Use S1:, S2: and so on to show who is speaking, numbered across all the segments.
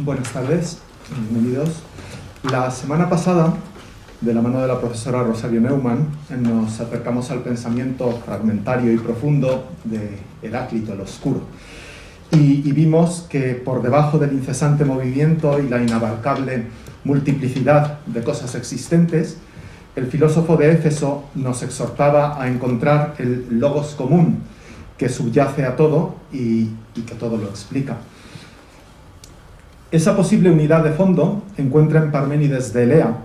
S1: Buenas tardes, bienvenidos. La semana pasada, de la mano de la profesora Rosario Neumann, nos acercamos al pensamiento fragmentario y profundo de Heráclito, el Oscuro. Y vimos que por debajo del incesante movimiento y la inabarcable multiplicidad de cosas existentes, el filósofo de Éfeso nos exhortaba a encontrar el logos común que subyace a todo y que todo lo explica. Esa posible unidad de fondo encuentra en Parménides de Elea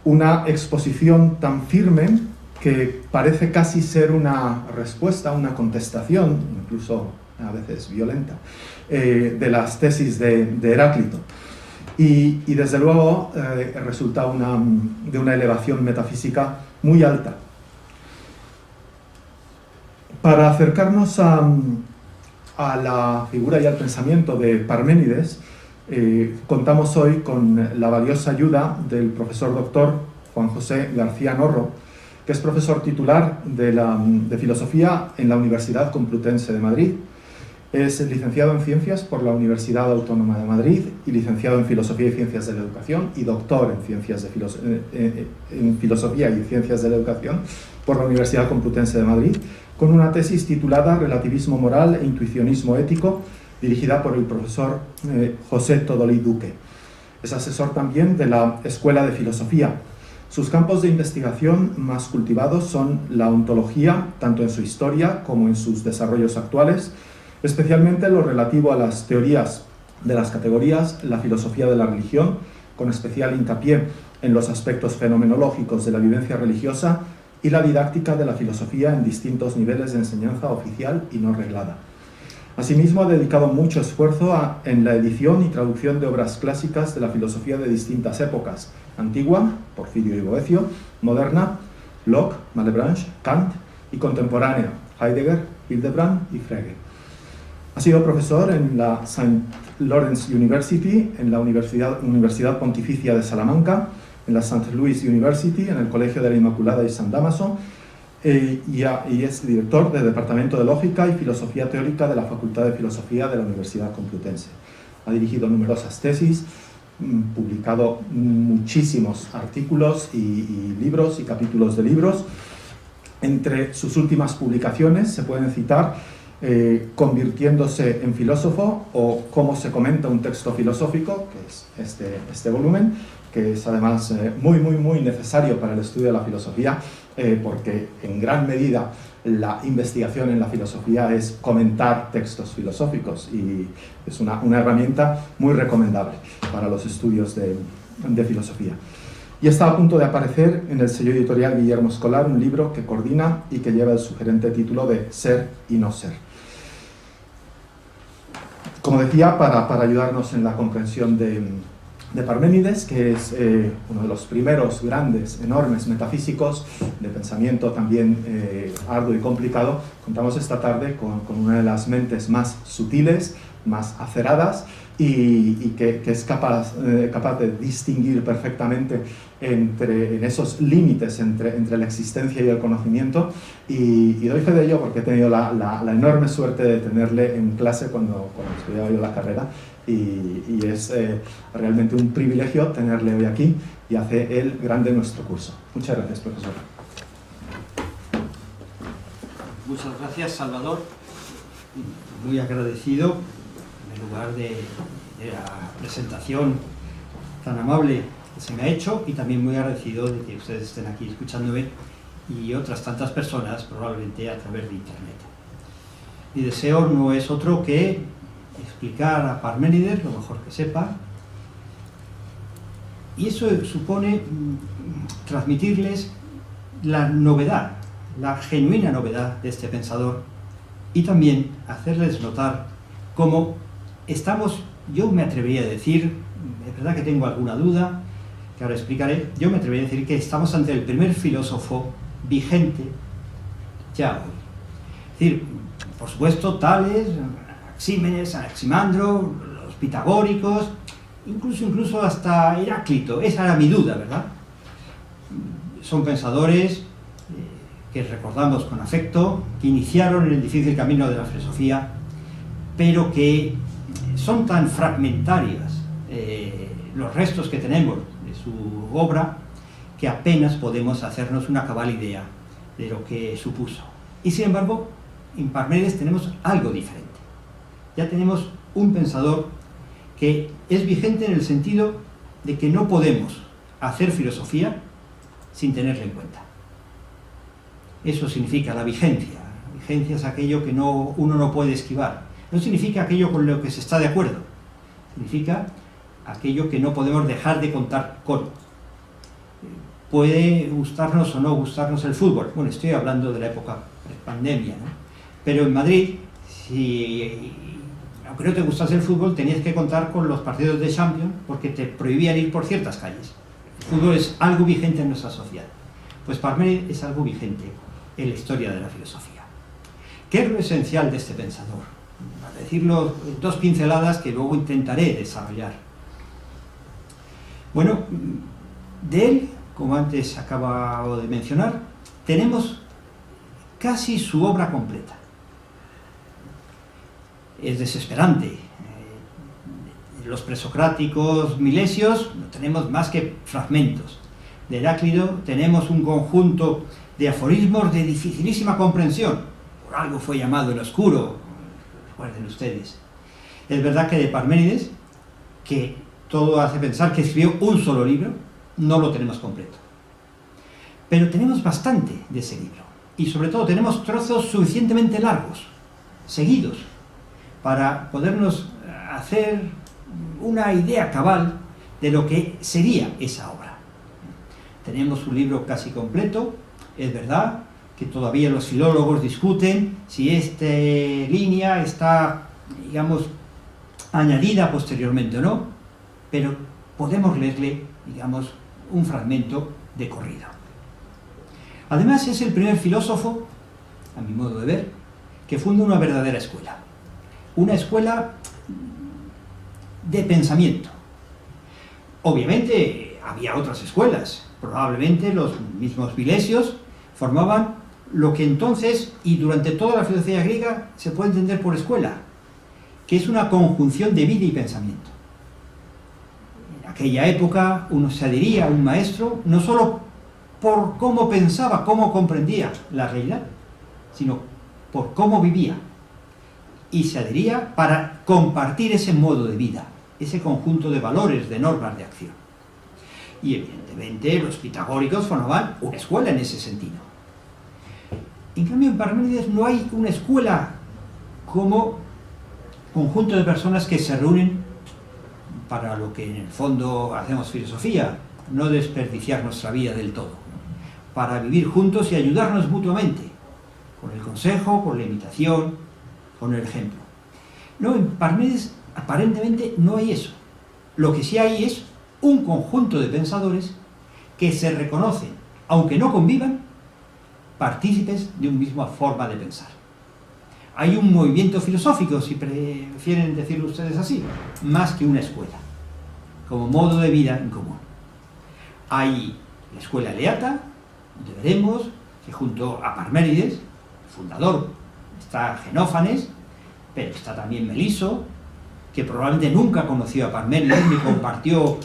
S1: una exposición tan firme que parece casi ser una respuesta, una contestación, incluso a veces violenta, de las tesis de Heráclito. Y desde luego resulta de una elevación metafísica muy alta. Para acercarnos a la figura y al pensamiento de Parménides, contamos hoy con la valiosa ayuda del profesor doctor Juan José García Norro, que es profesor titular de Filosofía en la Universidad Complutense de Madrid. Es licenciado en Ciencias por la Universidad Autónoma de Madrid y licenciado en Filosofía y Ciencias de la Educación y doctor en Filosofía y Ciencias de la Educación por la Universidad Complutense de Madrid, con una tesis titulada Relativismo moral e intuicionismo ético, dirigida por el profesor José Todolí Duque. Es asesor también de la Escuela de Filosofía. Sus campos de investigación más cultivados son la ontología, tanto en su historia como en sus desarrollos actuales, especialmente lo relativo a las teorías de las categorías, la filosofía de la religión, con especial hincapié en los aspectos fenomenológicos de la vivencia religiosa y la didáctica de la filosofía en distintos niveles de enseñanza oficial y no reglada. Asimismo, ha dedicado mucho esfuerzo en la edición y traducción de obras clásicas de la filosofía de distintas épocas: antigua, Porfirio y Boecio; moderna, Locke, Malebranche, Kant; y contemporánea, Heidegger, Hildebrand y Frege. Ha sido profesor en la St. Lawrence University, en la Universidad Pontificia de Salamanca, en la St. Louis University, en el Colegio de la Inmaculada y San Dámaso, y es director del Departamento de Lógica y Filosofía Teórica de la Facultad de Filosofía de la Universidad Complutense. Ha dirigido numerosas tesis, publicado muchísimos artículos y libros y capítulos de libros. Entre sus últimas publicaciones se pueden citar Convirtiéndose en filósofo o Cómo se comenta un texto filosófico, que es este volumen, que es además muy necesario para el estudio de la filosofía, porque en gran medida la investigación en la filosofía es comentar textos filosóficos y es una herramienta muy recomendable para los estudios de filosofía. Y está a punto de aparecer en el sello editorial Guillermo Escolar un libro que coordina y que lleva el sugerente título de Ser y no ser. Como decía, para ayudarnos en la comprensión de Parménides, que es uno de los primeros grandes, enormes metafísicos de pensamiento también arduo y complicado, contamos esta tarde con una de las mentes más sutiles, más aceradas y que es capaz de distinguir perfectamente en esos límites entre la existencia y el conocimiento, y doy fe de ello porque he tenido la enorme suerte de tenerle en clase cuando estudiaba yo la carrera, y es realmente un privilegio tenerle hoy aquí, y hace él grande nuestro curso. Muchas gracias, profesor.
S2: Muchas gracias, Salvador. Muy agradecido, en lugar de la presentación tan amable que se me ha hecho, y también muy agradecido de que ustedes estén aquí escuchándome y otras tantas personas probablemente a través de internet. Mi deseo no es otro que explicar a Parménides lo mejor que sepa, y eso supone transmitirles la novedad, la genuina novedad de este pensador, y también hacerles notar cómo estamos, yo me atrevería a decir, es verdad que tengo alguna duda, que ahora explicaré, yo me atrevería a decir que estamos ante el primer filósofo vigente ya hoy. Es decir, por supuesto, Tales, Anaxímenes, Anaximandro, los pitagóricos, incluso hasta Heráclito, esa era mi duda, ¿verdad? Son pensadores que recordamos con afecto, que iniciaron en el difícil camino de la filosofía, pero que son tan fragmentarias los restos que tenemos de su obra que apenas podemos hacernos una cabal idea de lo que supuso. Y sin embargo, en Parménides tenemos algo diferente. Ya tenemos un pensador que es vigente en el sentido de que no podemos hacer filosofía sin tenerla en cuenta. Eso significa la vigencia. La vigencia es aquello que uno no puede esquivar. No significa aquello con lo que se está de acuerdo. Significa aquello que no podemos dejar de contar con. Puede gustarnos o no gustarnos el fútbol. Bueno, estoy hablando de la época pre-pandemia, ¿no? Pero en Madrid, aunque no te gustase el fútbol, tenías que contar con los partidos de Champions porque te prohibían ir por ciertas calles. El fútbol es algo vigente en nuestra sociedad. Pues Parménides es algo vigente en la historia de la filosofía. ¿Qué es lo esencial de este pensador? Para decirlo en 2 pinceladas que luego intentaré desarrollar. Bueno, de él, como antes acabo de mencionar, tenemos casi su obra completa. Es desesperante. Los presocráticos milesios no tenemos más que fragmentos. De Heráclito tenemos un conjunto de aforismos de dificilísima comprensión. Por algo fue llamado el oscuro, recuerden ustedes. Es verdad que de Parménides, que todo hace pensar que escribió un solo libro, no lo tenemos completo. Pero tenemos bastante de ese libro. Y sobre todo tenemos trozos suficientemente largos, seguidos, para podernos hacer una idea cabal de lo que sería esa obra. Tenemos un libro casi completo. Es verdad que todavía los filólogos discuten si esta línea está, digamos, añadida posteriormente o no, pero podemos leerle, digamos, un fragmento de corrido. Además, es el primer filósofo, a mi modo de ver, que funda una verdadera escuela. Una escuela de pensamiento. Obviamente, había otras escuelas. Probablemente los mismos milesios formaban lo que entonces, y durante toda la filosofía griega, se puede entender por escuela, que es una conjunción de vida y pensamiento. En aquella época, uno se adhería a un maestro, no solo por cómo pensaba, cómo comprendía la realidad, sino por cómo vivía. Y se adhería para compartir ese modo de vida, ese conjunto de valores, de normas de acción. Y evidentemente los pitagóricos formaban una escuela en ese sentido. En cambio, en Parménides no hay una escuela como conjunto de personas que se reúnen para lo que en el fondo hacemos filosofía, no desperdiciar nuestra vida del todo, para vivir juntos y ayudarnos mutuamente, con el consejo, con la imitación, con el ejemplo. No, en Parménides aparentemente no hay eso. Lo que sí hay es un conjunto de pensadores que se reconocen, aunque no convivan, partícipes de una misma forma de pensar. Hay un movimiento filosófico, si prefieren decirlo ustedes así, más que una escuela, como modo de vida en común. Hay la escuela eleata, donde veremos que junto a Parménides, el fundador, está Genófanes, pero está también Meliso, que probablemente nunca conoció a Parménides ni compartió,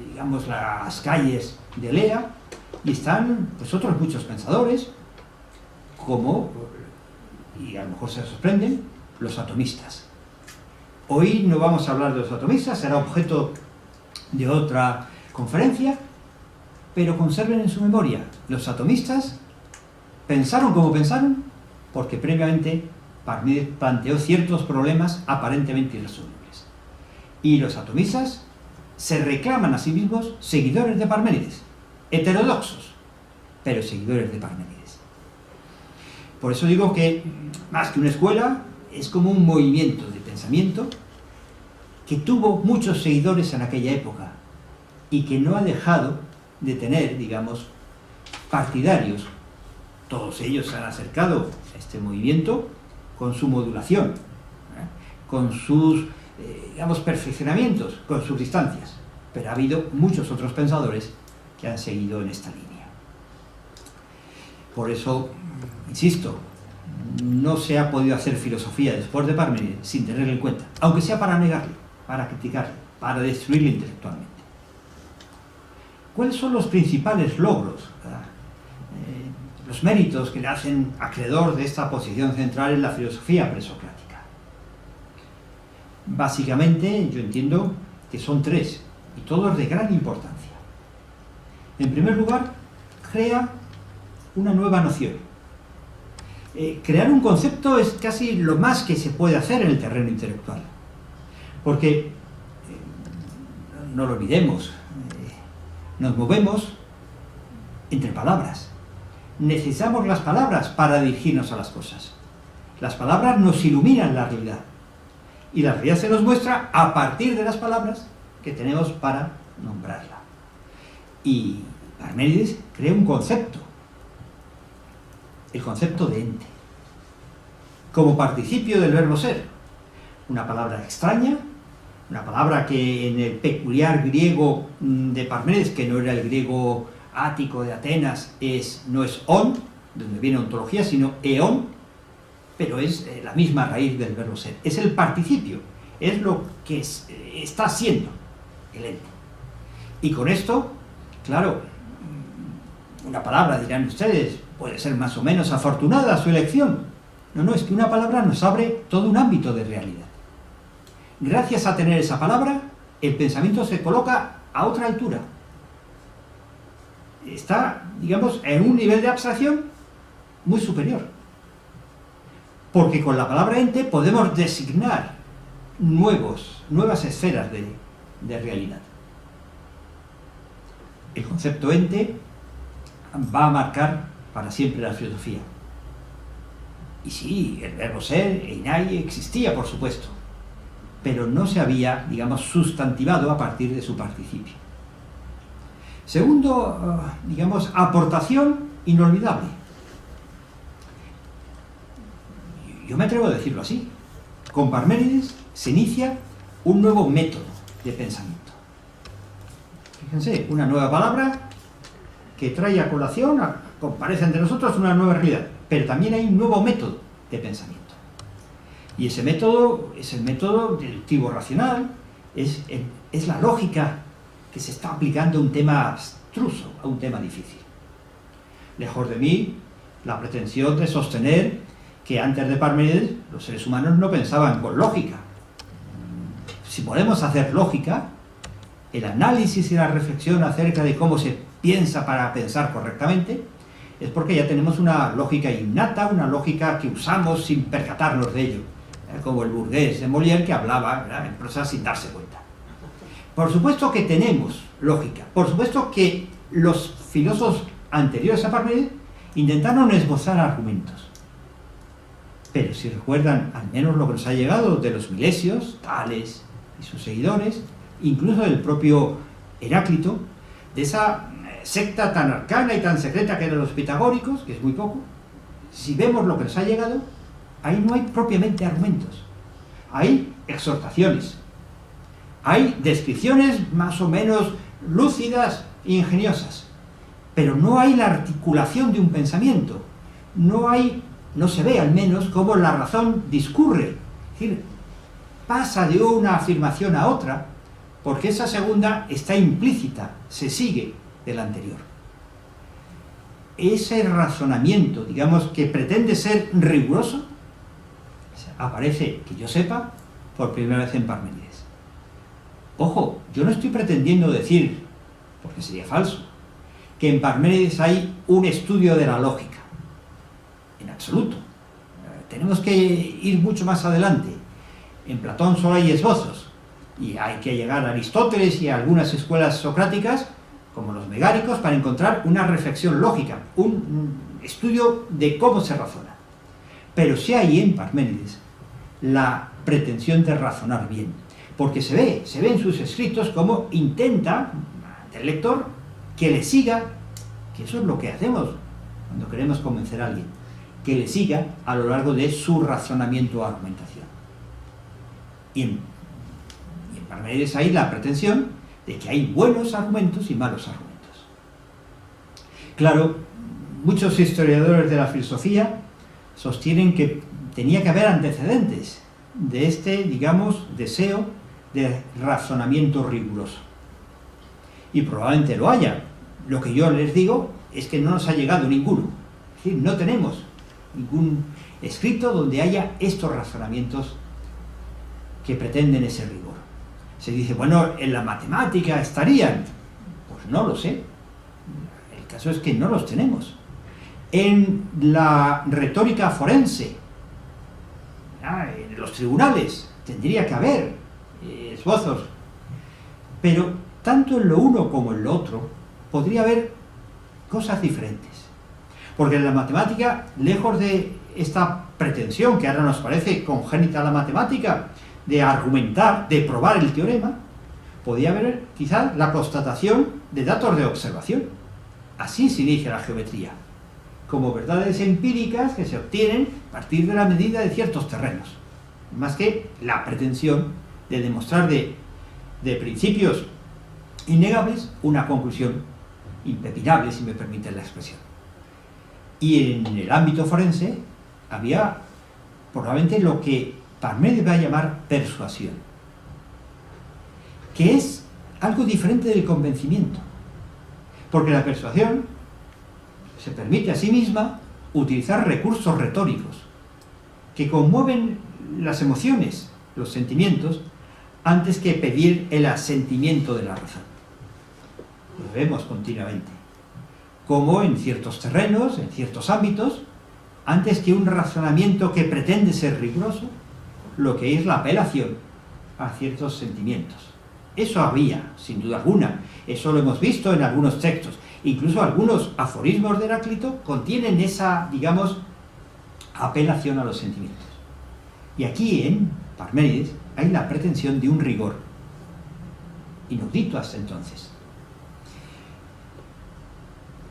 S2: digamos, las calles de Elea, y están pues otros muchos pensadores, como, y a lo mejor se sorprenden, los atomistas. Hoy no vamos a hablar de los atomistas, será objeto de otra conferencia, pero conserven en su memoria, los atomistas pensaron como pensaron porque previamente Parménides planteó ciertos problemas aparentemente irresolubles. Y los atomistas se reclaman a sí mismos seguidores de Parménides, heterodoxos, pero seguidores de Parménides. Por eso digo que, más que una escuela, es como un movimiento de pensamiento que tuvo muchos seguidores en aquella época y que no ha dejado de tener, digamos, partidarios. Todos ellos se han acercado a este movimiento con su modulación, con sus, digamos, perfeccionamientos, con sus distancias. Pero ha habido muchos otros pensadores que han seguido en esta línea. Por eso, insisto, no se ha podido hacer filosofía después de Parménides sin tenerlo en cuenta, aunque sea para negarlo, para criticarlo, para destruirlo intelectualmente. ¿Cuáles son los principales logros, los méritos que le hacen acreedor de esta posición central en la filosofía presocrática? Básicamente, yo entiendo que son tres, y todos de gran importancia. En primer lugar, crea una nueva noción. Crear un concepto es casi lo más que se puede hacer en el terreno intelectual, porque, no lo olvidemos, nos movemos entre palabras. Necesitamos las palabras para dirigirnos a las cosas. Las palabras nos iluminan la realidad, y la realidad se nos muestra a partir de las palabras que tenemos para nombrarla. Y Parménides crea un concepto, el concepto de ente, como participio del verbo ser, una palabra extraña, una palabra que en el peculiar griego de Parménides, que no era el griego ático de Atenas, no es on, de donde viene ontología, sino eon, pero es la misma raíz del verbo ser, es el participio, es lo que está siendo el ente. Y con esto, claro, una palabra, dirán ustedes, puede ser más o menos afortunada su elección. No, es que una palabra nos abre todo un ámbito de realidad. Gracias a tener esa palabra, el pensamiento se coloca a otra altura. Está, digamos, en un nivel de abstracción muy superior. Porque con la palabra ente podemos designar nuevas esferas de realidad. El concepto ente va a marcar para siempre la filosofía. Y sí, el verbo ser, einai, existía, por supuesto, pero no se había, digamos, sustantivado a partir de su participio. Segundo, digamos, aportación inolvidable. Yo me atrevo a decirlo así. Con Parménides se inicia un nuevo método de pensamiento. Fíjense, una nueva palabra que trae a colación, comparece ante nosotros una nueva realidad, pero también hay un nuevo método de pensamiento. Y ese método es el método deductivo racional, es la lógica que se está aplicando a un tema abstruso, a un tema difícil. Lejos de mí la pretensión de sostener que antes de Parménides los seres humanos no pensaban con lógica. Si podemos hacer lógica, el análisis y la reflexión acerca de cómo se piensa para pensar correctamente, es porque ya tenemos una lógica innata, una lógica que usamos sin percatarnos de ello, como el burgués de Molière, que hablaba, ¿verdad?, en prosa sin darse cuenta. Por supuesto que tenemos lógica, por supuesto que los filósofos anteriores a Parménides intentaron esbozar argumentos. Pero si recuerdan al menos lo que nos ha llegado de los milesios, Tales y sus seguidores, incluso del propio Heráclito, de esa secta tan arcana y tan secreta que eran los pitagóricos, que es muy poco, si vemos lo que nos ha llegado, ahí no hay propiamente argumentos, hay exhortaciones, hay descripciones más o menos lúcidas e ingeniosas, pero no hay la articulación de un pensamiento, no se ve al menos cómo la razón discurre, es decir, pasa de una afirmación a otra, porque esa segunda está implícita, se sigue del anterior. Ese razonamiento, digamos, que pretende ser riguroso, aparece, que yo sepa, por primera vez en Parménides. Ojo, yo no estoy pretendiendo decir, porque sería falso, que en Parménides hay un estudio de la lógica. En absoluto. Tenemos que ir mucho más adelante. En Platón solo hay esbozos, y hay que llegar a Aristóteles y a algunas escuelas socráticas, como los megáricos, para encontrar una reflexión lógica, un estudio de cómo se razona. Pero sí hay en Parménides la pretensión de razonar bien, porque se ve en sus escritos cómo intenta el lector que le siga, que eso es lo que hacemos cuando queremos convencer a alguien, que le siga a lo largo de su razonamiento o argumentación. Y en Parménides hay la pretensión de que hay buenos argumentos y malos argumentos. Claro, muchos historiadores de la filosofía sostienen que tenía que haber antecedentes de este, digamos, deseo de razonamiento riguroso. Y probablemente lo haya. Lo que yo les digo es que no nos ha llegado ninguno. Es decir, no tenemos ningún escrito donde haya estos razonamientos que pretenden ese rigor. Se dice, bueno, en la matemática estarían. Pues no lo sé. El caso es que no los tenemos. En la retórica forense, en los tribunales, tendría que haber esbozos. Pero tanto en lo uno como en lo otro, podría haber cosas diferentes. Porque en la matemática, lejos de esta pretensión que ahora nos parece congénita a la matemática, de argumentar, de probar el teorema, podía haber quizás la constatación de datos de observación. Así se inicia la geometría, como verdades empíricas que se obtienen a partir de la medida de ciertos terrenos, más que la pretensión de demostrar de principios innegables una conclusión impepinable, si me permiten la expresión. Y en el ámbito forense había probablemente lo que Parménides va a llamar persuasión, que es algo diferente del convencimiento, porque la persuasión se permite a sí misma utilizar recursos retóricos que conmueven las emociones, los sentimientos, antes que pedir el asentimiento de la razón. Lo vemos continuamente, como en ciertos terrenos, en ciertos ámbitos, antes que un razonamiento que pretende ser riguroso, lo que es la apelación a ciertos sentimientos. Eso había, sin duda alguna, eso lo hemos visto en algunos textos. Incluso algunos aforismos de Heráclito contienen esa, digamos, apelación a los sentimientos. Y aquí en Parménides hay la pretensión de un rigor inaudito hasta entonces.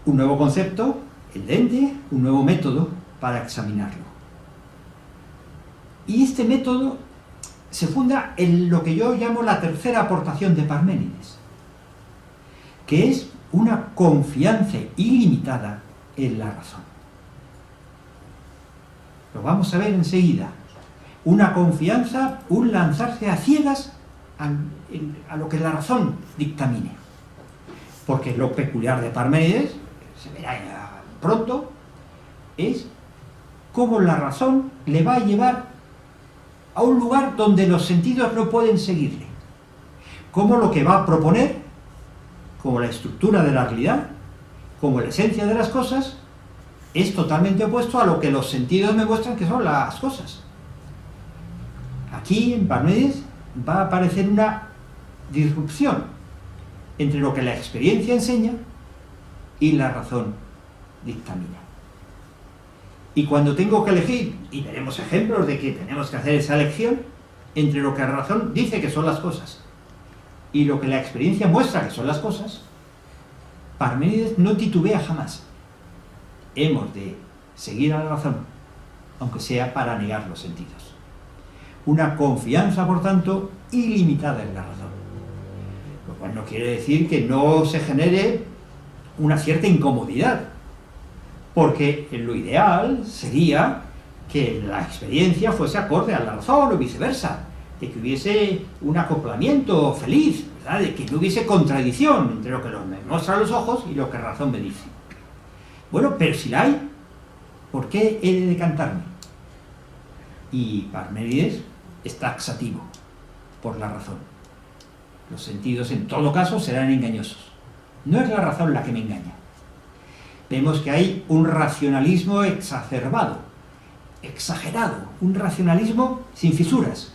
S2: Un nuevo concepto, el dente, un nuevo método para examinarlo. Y este método se funda en lo que yo llamo la tercera aportación de Parménides, que es una confianza ilimitada en la razón. Lo vamos a ver enseguida. Una confianza, un lanzarse a ciegas a lo que la razón dictamine. Porque lo peculiar de Parménides, se verá pronto, es cómo la razón le va a llevar a un lugar donde los sentidos no pueden seguirle. Cómo lo que va a proponer, como la estructura de la realidad, como la esencia de las cosas, es totalmente opuesto a lo que los sentidos me muestran que son las cosas. Aquí en Parménides va a aparecer una disrupción entre lo que la experiencia enseña y la razón dictamina. Y cuando tengo que elegir, y veremos ejemplos de que tenemos que hacer esa elección, entre lo que la razón dice que son las cosas y lo que la experiencia muestra que son las cosas, Parménides no titubea jamás. Hemos de seguir a la razón, aunque sea para negar los sentidos. Una confianza, por tanto, ilimitada en la razón. Lo cual no quiere decir que no se genere una cierta incomodidad, porque lo ideal sería que la experiencia fuese acorde a la razón o viceversa, de que hubiese un acoplamiento feliz, ¿verdad? De que no hubiese contradicción entre lo que me muestran los ojos y lo que la razón me dice. Bueno, pero si la hay, ¿por qué he de decantarme? Y Parménides es taxativo por la razón. Los sentidos en todo caso serán engañosos. No es la razón la que me engaña. Vemos que hay un racionalismo exacerbado, exagerado, un racionalismo sin fisuras.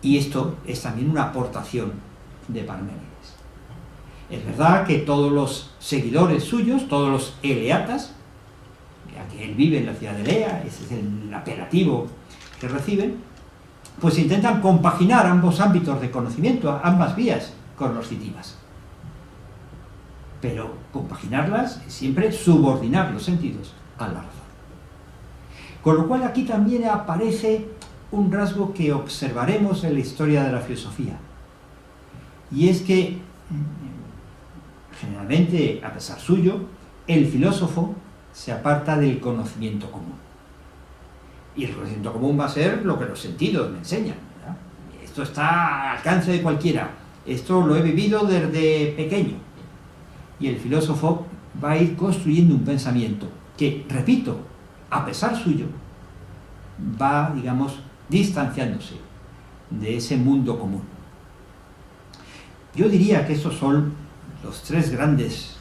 S2: Y esto es también una aportación de Parménides. Es verdad que todos los seguidores suyos, todos los eleatas, ya que él vive en la ciudad de Elea, ese es el apelativo que reciben, pues intentan compaginar ambos ámbitos de conocimiento, ambas vías cognoscitivas. Pero compaginarlas es siempre subordinar los sentidos a la razón. Con lo cual aquí también aparece un rasgo que observaremos en la historia de la filosofía. Y es que, generalmente, a pesar suyo, el filósofo se aparta del conocimiento común. Y el conocimiento común va a ser lo que los sentidos me enseñan, ¿verdad? Esto está al alcance de cualquiera. Esto lo he vivido desde pequeño. Y el filósofo va a ir construyendo un pensamiento que, repito, a pesar suyo, va, digamos, distanciándose de ese mundo común. Yo diría que esos son los tres grandes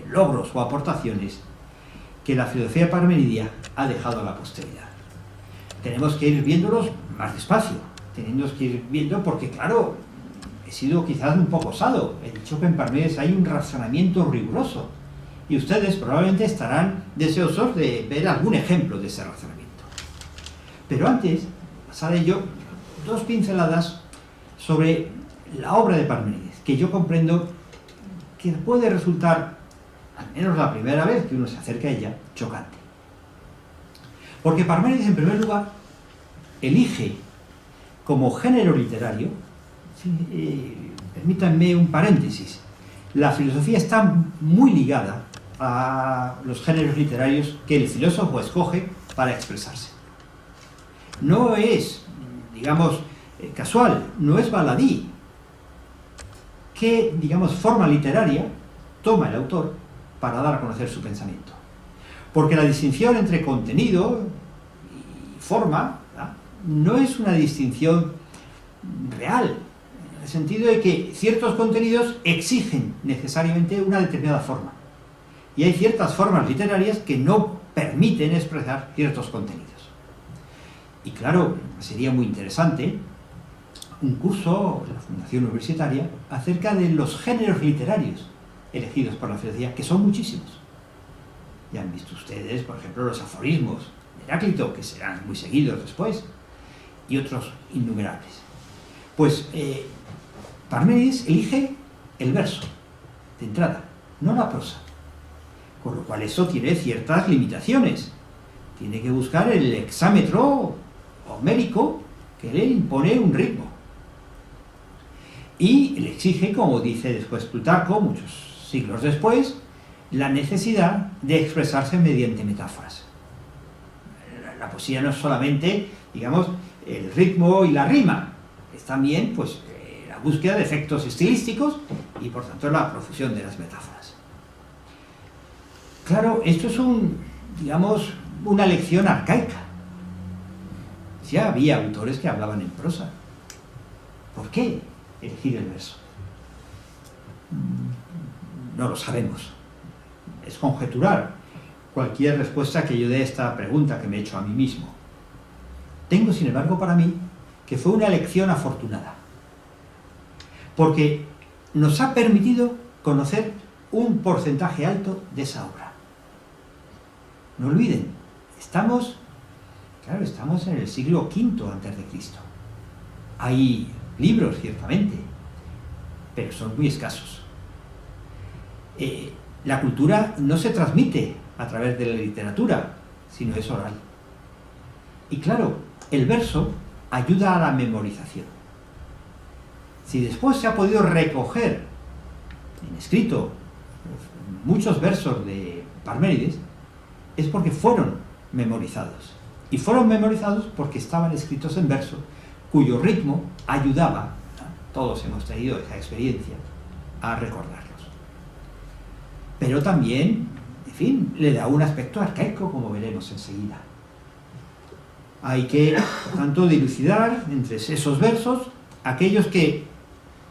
S2: logros o aportaciones que la filosofía parmenidia ha dejado a la posteridad. Tenemos que ir viéndolos más despacio, tenemos que ir viendo porque, claro, he sido quizás un poco osado. He dicho que en Parménides hay un razonamiento riguroso y ustedes probablemente estarán deseosos de ver algún ejemplo de ese razonamiento. Pero antes, pasaré ello, dos pinceladas sobre la obra de Parménides, que yo comprendo que puede resultar, al menos la primera vez que uno se acerca a ella, chocante. Porque Parménides, en primer lugar, elige como género literario, permítanme un paréntesis, la filosofía está muy ligada a los géneros literarios que el filósofo escoge para expresarse. No es, digamos, casual, no es baladí. ¿Qué, digamos, forma literaria toma el autor para dar a conocer su pensamiento? Porque la distinción entre contenido y forma, ¿verdad?, no es una distinción real, en el sentido de que ciertos contenidos exigen necesariamente una determinada forma. Y hay ciertas formas literarias que no permiten expresar ciertos contenidos. Y claro, sería muy interesante un curso en la Fundación Universitaria acerca de los géneros literarios elegidos por la filosofía, que son muchísimos. Ya han visto ustedes, por ejemplo, los aforismos de Heráclito, que serán muy seguidos después, y otros innumerables. Pues Parménides elige el verso, de entrada, no la prosa. Con lo cual eso tiene ciertas limitaciones. Tiene que buscar el hexámetro homérico que le impone un ritmo. Y le exige, como dice después Plutarco, muchos siglos después, la necesidad de expresarse mediante metáforas. La poesía no es solamente, digamos, el ritmo y la rima, es también, pues, la búsqueda de efectos estilísticos y, por tanto, la profusión de las metáforas. Claro, esto es digamos, una lección arcaica. Ya había autores que hablaban en prosa. ¿Por qué elegir el verso? No lo sabemos. Es conjeturar cualquier respuesta que yo dé a esta pregunta que me he hecho a mí mismo. Tengo, sin embargo, para mí, que fue una elección afortunada. Porque nos ha permitido conocer un porcentaje alto de esa obra. No olviden, estamos en el siglo V a.C. Hay libros, ciertamente, pero son muy escasos. La cultura no se transmite a través de la literatura, sino es oral. Y claro, el verso ayuda a la memorización. Si después se ha podido recoger en escrito muchos versos de Parménides, es porque fueron memorizados. Y fueron memorizados porque estaban escritos en verso, cuyo ritmo ayudaba, ¿no?, todos hemos tenido esa experiencia, a recordarlos. Pero también, en fin, le da un aspecto arcaico, como veremos enseguida. Hay que, por tanto, dilucidar entre esos versos aquellos que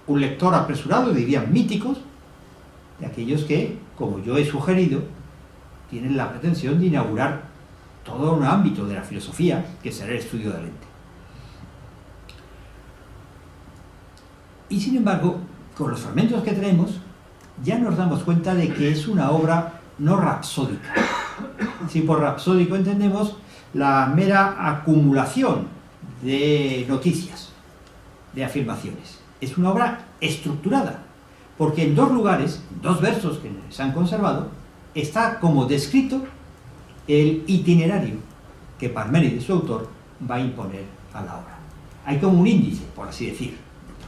S2: un lector apresurado diría míticos, de aquellos que, como yo he sugerido, tienen la pretensión de inaugurar todo un ámbito de la filosofía, que será el estudio de la lente. Y sin embargo, con los fragmentos que tenemos, ya nos damos cuenta de que es una obra no rapsódica. Si por rapsódico entendemos la mera acumulación de noticias, de afirmaciones. Es una obra estructurada, porque en dos lugares, en dos versos que se han conservado, está como descrito el itinerario que Parménides, su autor, va a imponer a la obra. Hay como un índice, por así decir,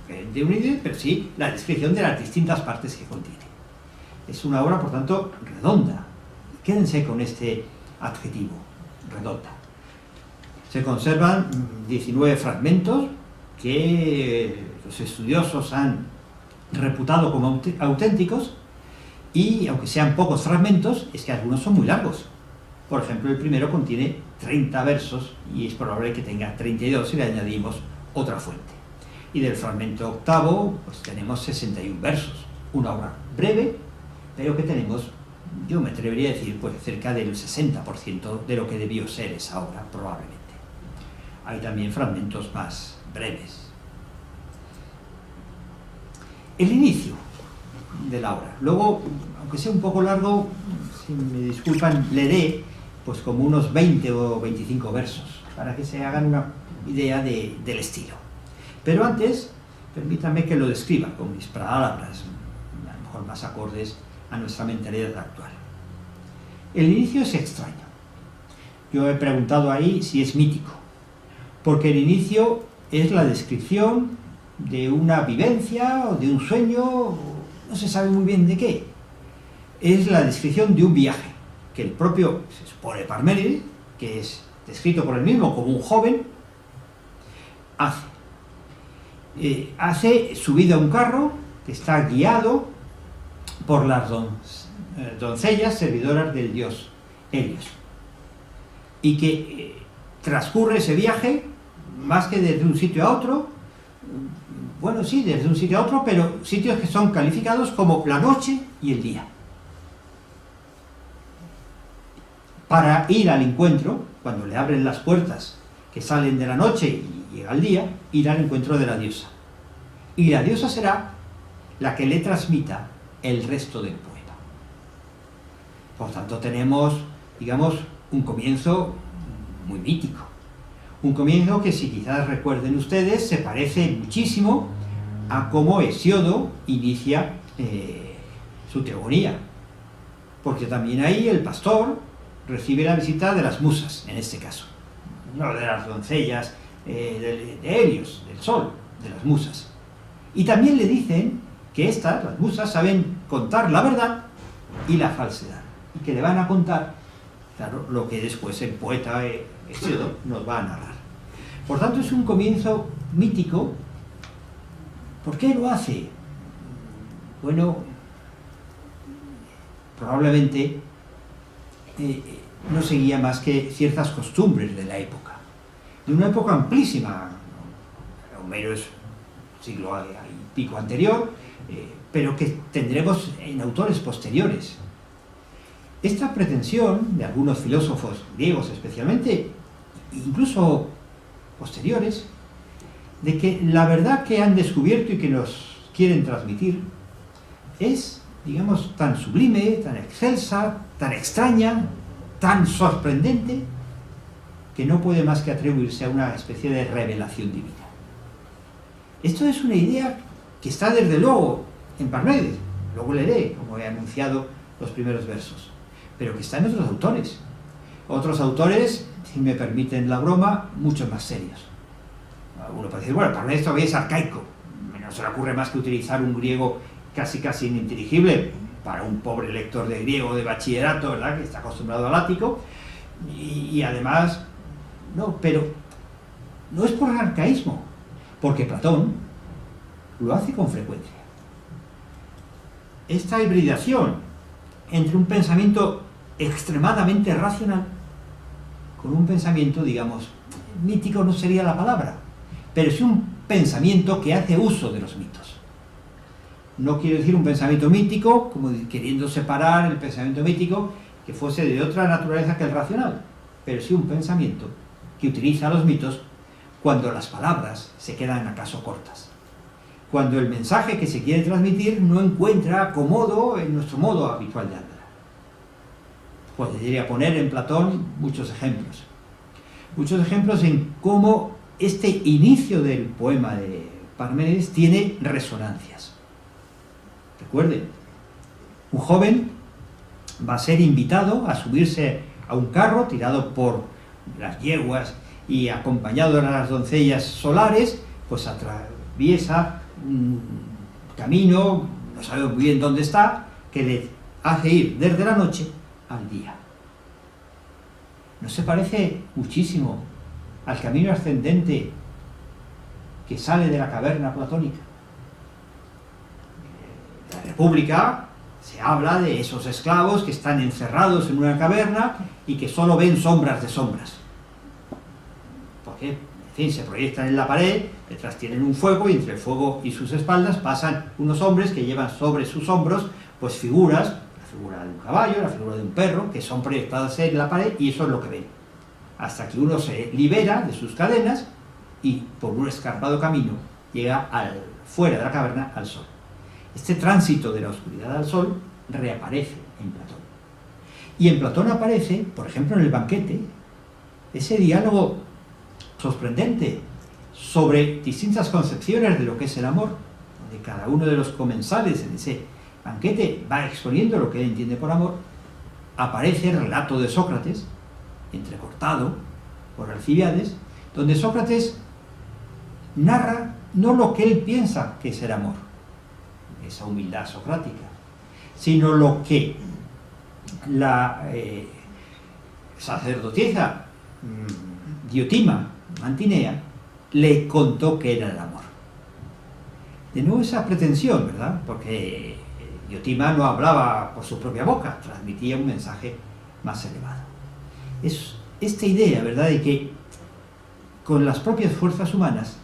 S2: de un índice, pero sí la descripción de las distintas partes que contiene. Es una obra, por tanto, redonda, Quédense con este adjetivo, redonda. Se conservan 19 fragmentos que los estudiosos han reputado como auténticos, y aunque sean pocos fragmentos, es que algunos son muy largos. Por ejemplo, el primero contiene 30 versos y es probable que tenga 32 si le añadimos otra fuente. Y del fragmento octavo, pues tenemos 61 versos. Una obra breve, pero que tenemos, yo me atrevería a decir, pues cerca del 60% de lo que debió ser esa obra, probablemente. Hay también fragmentos más breves. El inicio de la obra. Luego, aunque sea un poco largo, si me disculpan, leeré pues como unos 20 o 25 versos, para que se hagan una idea del estilo. Pero antes, permítanme que lo describa con mis palabras, a lo mejor más acordes a nuestra mentalidad actual. El inicio es extraño. Yo he preguntado ahí si es mítico, porque el inicio es la descripción de una vivencia o de un sueño, no se sabe muy bien de qué. Es la descripción de un viaje que el propio, se supone, Parménides, que es descrito por él mismo como un joven, hace subido a un carro que está guiado por las doncellas servidoras del dios Helios, y que transcurre ese viaje más que desde un sitio a otro. Bueno, sí, desde un sitio a otro, pero sitios que son calificados como la noche y el día. Para ir al encuentro, cuando le abren las puertas que salen de la noche y llega el día, ir al encuentro de la diosa. Y la diosa será la que le transmita el resto del poema. Por tanto, tenemos, digamos, un comienzo muy mítico. Un comienzo que, si quizás recuerden ustedes, se parece muchísimo a cómo Hesíodo inicia su teogonía. Porque también ahí el pastor recibe la visita de las musas, en este caso. No de las doncellas de Helios, del sol, de las musas. Y también le dicen que estas, las musas, saben contar la verdad y la falsedad. Y que le van a contar, claro, lo que después el poeta Hesíodo nos va a narrar. Por tanto, es un comienzo mítico. ¿Por qué lo hace? Bueno, probablemente no seguía más que ciertas costumbres de la época, de una época amplísima. Homero es siglo y pico anterior, pero que tendremos en autores posteriores. Esta pretensión de algunos filósofos griegos especialmente, incluso posteriores, de que la verdad que han descubierto y que nos quieren transmitir es, digamos, tan sublime, tan excelsa, tan extraña, tan sorprendente, que no puede más que atribuirse a una especie de revelación divina. Esto es una idea que está desde luego en Parménides, luego leeré, como he anunciado, los primeros versos, pero que está en otros autores, si me permiten la broma, mucho más serios. Uno puede decir, bueno, Parménides todavía es arcaico, no se le ocurre más que utilizar un griego casi ininteligible para un pobre lector de griego de bachillerato, ¿verdad?, que está acostumbrado al ático, y además, no, pero no es por arcaísmo, porque Platón lo hace con frecuencia. Esta hibridación entre un pensamiento extremadamente racional con un pensamiento, digamos, mítico no sería la palabra, pero sí un pensamiento que hace uso de los mitos. No quiero decir un pensamiento mítico, como queriendo separar el pensamiento mítico que fuese de otra naturaleza que el racional, pero sí un pensamiento que utiliza los mitos cuando las palabras se quedan acaso cortas, cuando el mensaje que se quiere transmitir no encuentra acomodo en nuestro modo habitual de andar. Podría poner en Platón muchos ejemplos en cómo este inicio del poema de Parménides tiene resonancias. Recuerden, un joven va a ser invitado a subirse a un carro tirado por las yeguas y acompañado de las doncellas solares, pues atraviesa un camino, no sabe muy bien dónde está, que le hace ir desde la noche al día. ¿No se parece muchísimo al camino ascendente que sale de la caverna platónica? En la República se habla de esos esclavos que están encerrados en una caverna y que solo ven sombras de sombras. Porque, en fin, se proyectan en la pared, detrás tienen un fuego y entre el fuego y sus espaldas pasan unos hombres que llevan sobre sus hombros pues figuras, la figura de un caballo, la figura de un perro, que son proyectadas en la pared y eso es lo que ven. Hasta que uno se libera de sus cadenas y por un escarpado camino llega fuera de la caverna al sol. Este tránsito de la oscuridad al sol reaparece en Platón. Y en Platón aparece, por ejemplo, en el banquete, ese diálogo sorprendente sobre distintas concepciones de lo que es el amor, donde cada uno de los comensales en ese banquete va exponiendo lo que él entiende por amor. Aparece el relato de Sócrates, entrecortado por Alcibiades, donde Sócrates narra no lo que él piensa que es el amor, esa humildad socrática, sino lo que la sacerdotisa Diotima Mantinea le contó que era el amor. De nuevo esa pretensión, ¿verdad? Porque Diotima no hablaba por su propia boca, transmitía un mensaje más elevado. Es esta idea, ¿verdad?, de que con las propias fuerzas humanas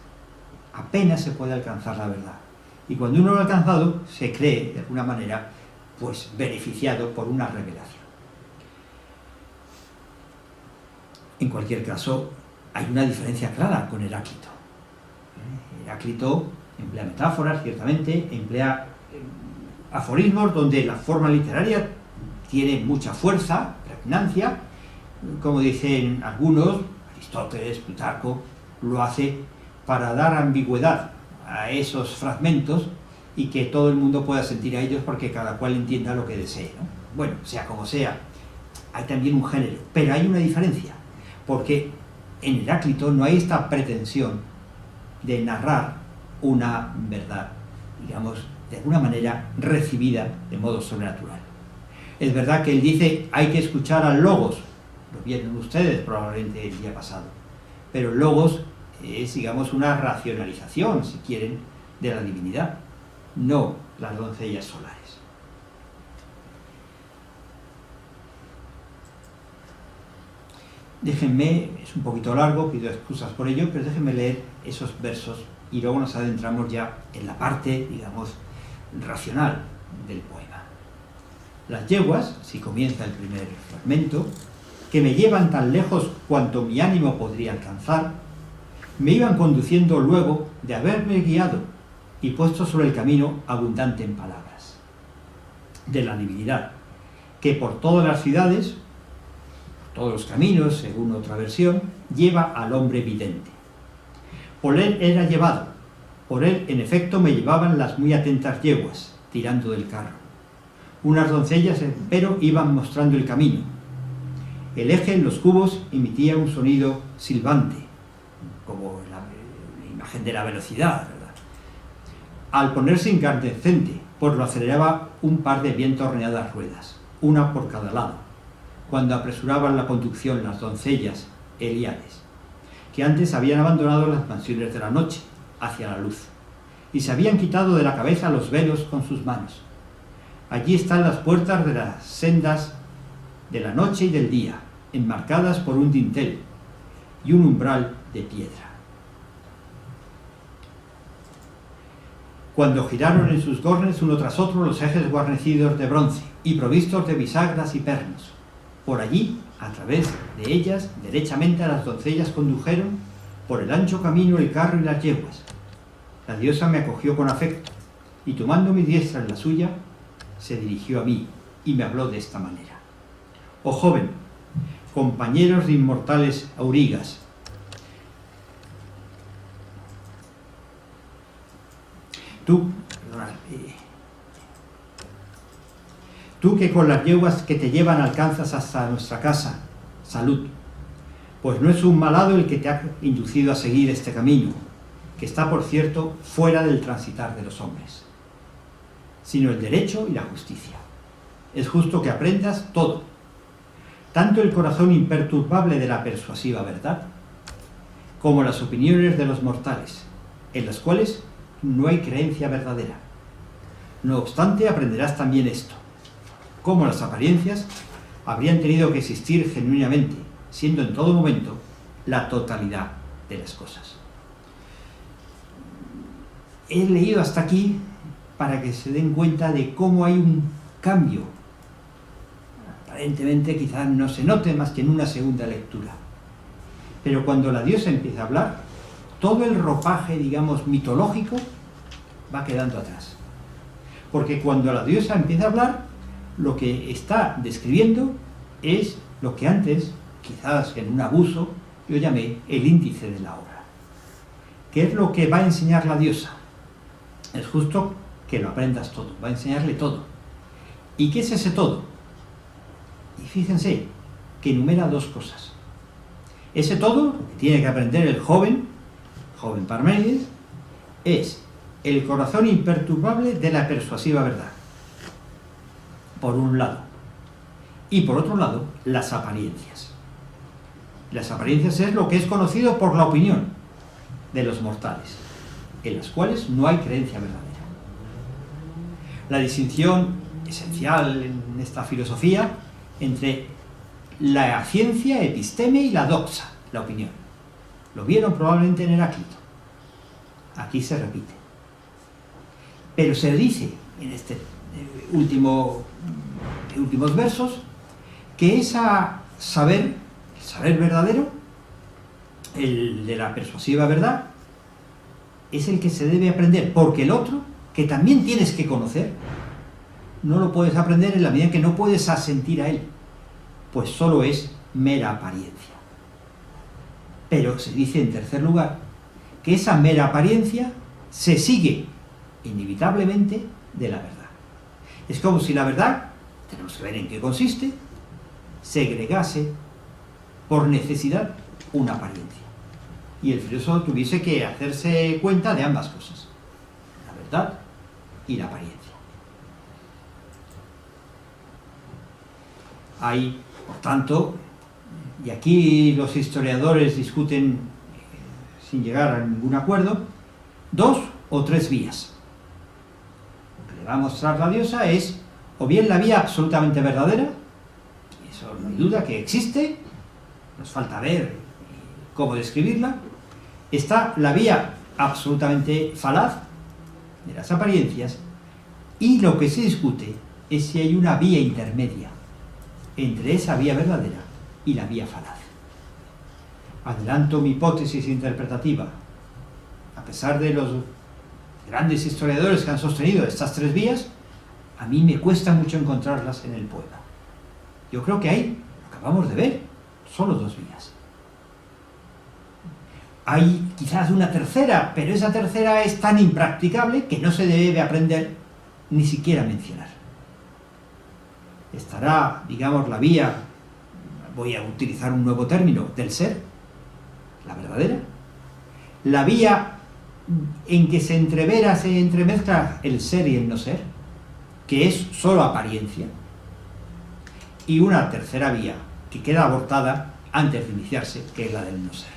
S2: apenas se puede alcanzar la verdad. Y cuando uno lo ha alcanzado, se cree, de alguna manera, pues beneficiado por una revelación. En cualquier caso, hay una diferencia clara con Heráclito. Heráclito emplea metáforas, ciertamente, emplea aforismos donde la forma literaria tiene mucha fuerza, pregnancia, como dicen algunos, Aristóteles, Plutarco, lo hace para dar ambigüedad a esos fragmentos y que todo el mundo pueda sentir a ellos porque cada cual entienda lo que desee, ¿no? Bueno, sea como sea, hay también un género, pero hay una diferencia, porque en Heráclito no hay esta pretensión de narrar una verdad, digamos, de alguna manera recibida de modo sobrenatural. Es verdad que él dice, hay que escuchar al logos, lo vieron ustedes probablemente el día pasado, pero el logos es, digamos, una racionalización, si quieren, de la divinidad, no las doncellas solares. Déjenme, es un poquito largo, pido excusas por ello, pero déjenme leer esos versos y luego nos adentramos ya en la parte, digamos, racional del poema. Las yeguas, si comienza el primer fragmento, que me llevan tan lejos cuanto mi ánimo podría alcanzar, me iban conduciendo luego de haberme guiado y puesto sobre el camino abundante en palabras, de la divinidad, que por todas las ciudades, todos los caminos, según otra versión, lleva al hombre vidente. Por él era llevado, por él en efecto me llevaban las muy atentas yeguas, tirando del carro. Unas doncellas, empero, iban mostrando el camino. El eje en los cubos emitía un sonido silbante, como la imagen de la velocidad, ¿verdad? Al ponerse incandescente, pues lo aceleraba un par de bien torneadas ruedas, una por cada lado, cuando apresuraban la conducción las doncellas Eliades, que antes habían abandonado las mansiones de la noche hacia la luz, y se habían quitado de la cabeza los velos con sus manos. Allí están las puertas de las sendas de la noche y del día, enmarcadas por un dintel y un umbral de piedra. Cuando giraron en sus gornes uno tras otro los ejes guarnecidos de bronce y provistos de bisagras y pernos, por allí, a través de ellas, derechamente a las doncellas condujeron por el ancho camino el carro y las yeguas. La diosa me acogió con afecto y tomando mi diestra en la suya, se dirigió a mí y me habló de esta manera: oh joven, compañeros de inmortales aurigas, tú que con las yeguas que te llevan alcanzas hasta nuestra casa, salud, pues no es un malhado el que te ha inducido a seguir este camino, que está, por cierto, fuera del transitar de los hombres, sino el derecho y la justicia. Es justo que aprendas todo, tanto el corazón imperturbable de la persuasiva verdad, como las opiniones de los mortales, en las cuales no hay creencia verdadera. No obstante, aprenderás también esto, cómo las apariencias habrían tenido que existir genuinamente, siendo en todo momento la totalidad de las cosas. He leído hasta aquí para que se den cuenta de cómo hay un cambio. Aparentemente quizás no se note más que en una segunda lectura. Pero cuando la diosa empieza a hablar, todo el ropaje, digamos, mitológico va quedando atrás. Porque cuando la diosa empieza a hablar, lo que está describiendo es lo que antes, quizás en un abuso, yo llamé el índice de la obra. ¿Qué es lo que va a enseñar la diosa? Es justo que lo aprendas todo, va a enseñarle todo. ¿Y qué es ese todo? Y fíjense que enumera dos cosas. Ese todo que tiene que aprender el joven Parménides, es el corazón imperturbable de la persuasiva verdad, por un lado, y por otro lado, las apariencias. Las apariencias es lo que es conocido por la opinión de los mortales, en las cuales no hay creencia verdadera. La distinción esencial en esta filosofía entre la ciencia episteme y la doxa, la opinión. Lo vieron probablemente en Heráclito. Aquí se repite. Pero se dice en este últimos versos que el saber verdadero, el de la persuasiva verdad, es el que se debe aprender, porque el otro, que también tienes que conocer, no lo puedes aprender en la medida en que no puedes asentir a él, pues solo es mera apariencia. Pero se dice en tercer lugar que esa mera apariencia se sigue inevitablemente de la verdad. Es como si la verdad, tenemos que ver en qué consiste, segregase por necesidad una apariencia. Y el filósofo tuviese que hacerse cuenta de ambas cosas, la verdad y la apariencia. Hay, por tanto, y aquí los historiadores discuten sin llegar a ningún acuerdo, 2 o 3 vías. Lo que le va a mostrar la diosa es o bien la vía absolutamente verdadera, eso no hay duda que existe, nos falta ver cómo describirla. Está la vía absolutamente falaz de las apariencias, y lo que se discute es si hay una vía intermedia entre esa vía verdadera y la vía falaz. Adelanto mi hipótesis interpretativa. A pesar de los grandes historiadores que han sostenido estas 3 vías, a mí me cuesta mucho encontrarlas en el poema. Yo creo que hay, lo acabamos de ver, solo 2 vías. Hay quizás una tercera, pero esa tercera es tan impracticable que no se debe aprender ni siquiera mencionar. Estará, digamos, la vía, voy a utilizar un nuevo término, del ser, la verdadera, la vía en que se entremezcla el ser y el no ser, que es solo apariencia, y una tercera vía que queda abortada antes de iniciarse, que es la del no ser.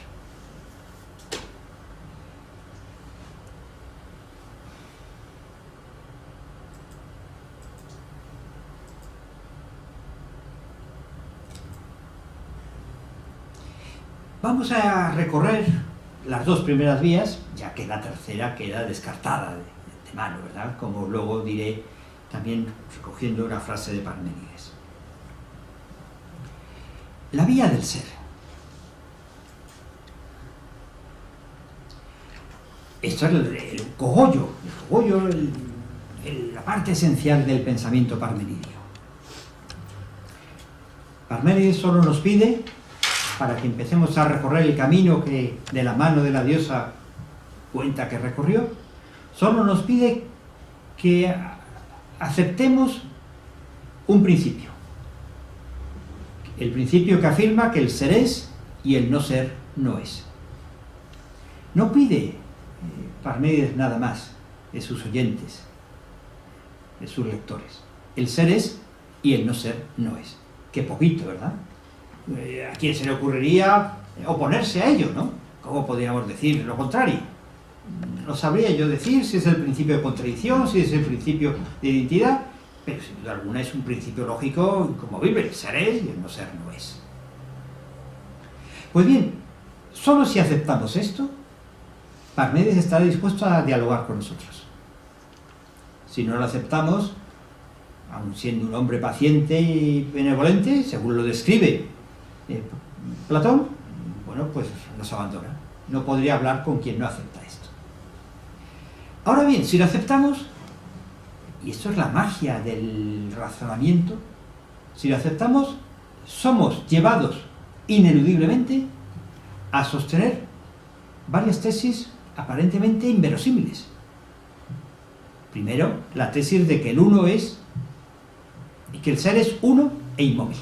S2: Vamos a recorrer las 2 primeras vías, ya que la tercera queda descartada de mano, ¿verdad? Como luego diré, también recogiendo una frase de Parménides. La vía del ser. Esto es el cogollo, la parte esencial del pensamiento parmenidio. Parménides solo nos pide, para que empecemos a recorrer el camino que de la mano de la diosa cuenta que recorrió, solo nos pide que aceptemos un principio. El principio que afirma que el ser es y el no ser no es. No pide Parménides nada más de sus oyentes, de sus lectores. El ser es y el no ser no es. Qué poquito, ¿verdad? ¿A quién se le ocurriría oponerse a ello, no? ¿Cómo podríamos decir lo contrario? No sabría yo decir si es el principio de contradicción, si es el principio de identidad, pero sin duda alguna es un principio lógico inconmovible. El ser es y el no ser no es. Pues bien, solo si aceptamos esto, Parménides estará dispuesto a dialogar con nosotros. Si no lo aceptamos, aun siendo un hombre paciente y benevolente, según lo describe Platón, bueno, pues nos abandona. No podría hablar con quien no acepta esto. Ahora bien, si lo aceptamos, y esto es la magia del razonamiento, si lo aceptamos, somos llevados ineludiblemente a sostener varias tesis aparentemente inverosímiles. Primero, la tesis de que el uno es, y que el ser es uno e inmóvil.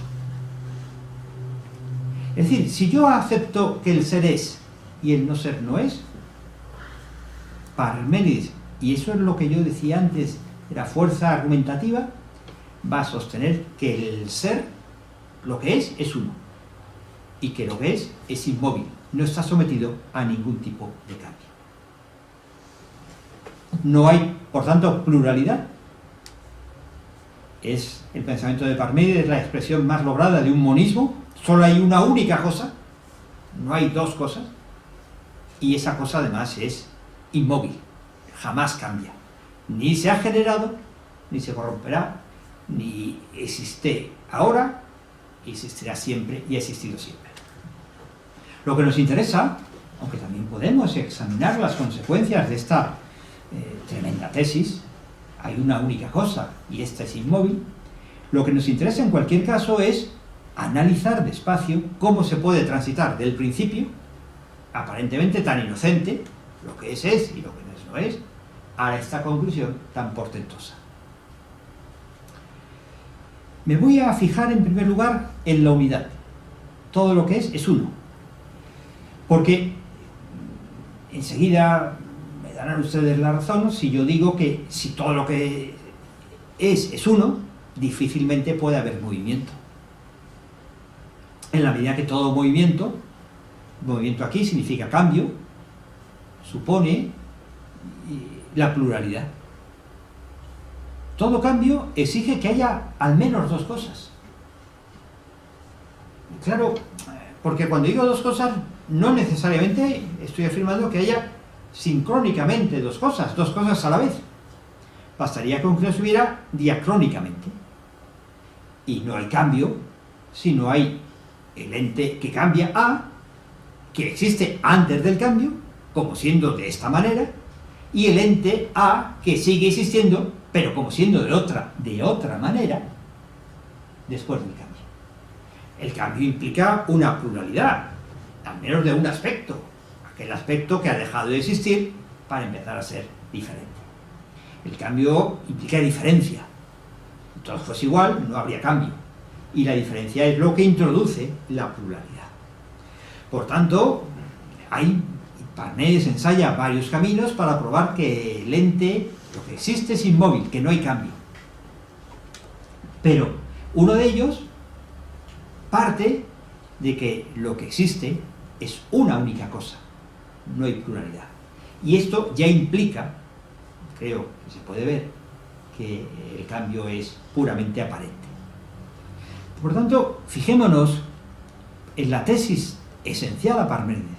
S2: Es decir, si yo acepto que el ser es y el no ser no es, Parménides, y eso es lo que yo decía antes de la fuerza argumentativa, va a sostener que el ser, lo que es uno, y que lo que es inmóvil, no está sometido a ningún tipo de cambio. No hay, por tanto, pluralidad. Es el pensamiento de Parménides la expresión más lograda de un monismo. Solo hay una única cosa, no hay dos cosas, y esa cosa además es inmóvil, jamás cambia. Ni se ha generado, ni se corromperá, ni existe ahora, existirá siempre y ha existido siempre. Lo que nos interesa, aunque también podemos examinar las consecuencias de esta tremenda tesis, hay una única cosa y esta es inmóvil, lo que nos interesa en cualquier caso es analizar despacio cómo se puede transitar del principio, aparentemente tan inocente, lo que es y lo que no es, a esta conclusión tan portentosa. Me voy a fijar en primer lugar en la unidad. Todo lo que es uno. Porque enseguida me darán ustedes la razón si yo digo que si todo lo que es uno, difícilmente puede haber movimiento. En la medida que todo movimiento aquí significa cambio, supone la pluralidad. Todo cambio exige que haya al menos dos cosas. Claro, porque cuando digo dos cosas, no necesariamente estoy afirmando que haya sincrónicamente dos cosas a la vez. Bastaría con que las hubiera diacrónicamente. Y no hay cambio si no hay el ente que cambia A, que existe antes del cambio, como siendo de esta manera, y el ente A que sigue existiendo, pero como siendo de otra manera, después del cambio. El cambio implica una pluralidad, al menos de un aspecto, aquel aspecto que ha dejado de existir para empezar a ser diferente. El cambio implica diferencia. Si todo fuese igual, no habría cambio. Y la diferencia es lo que introduce la pluralidad. Por tanto, Parménides ensaya varios caminos para probar que el ente, lo que existe, es inmóvil, que no hay cambio. Pero uno de ellos parte de que lo que existe es una única cosa, no hay pluralidad. Y esto ya implica, creo que se puede ver, que el cambio es puramente aparente. Por tanto, fijémonos en la tesis esencial a Parménides,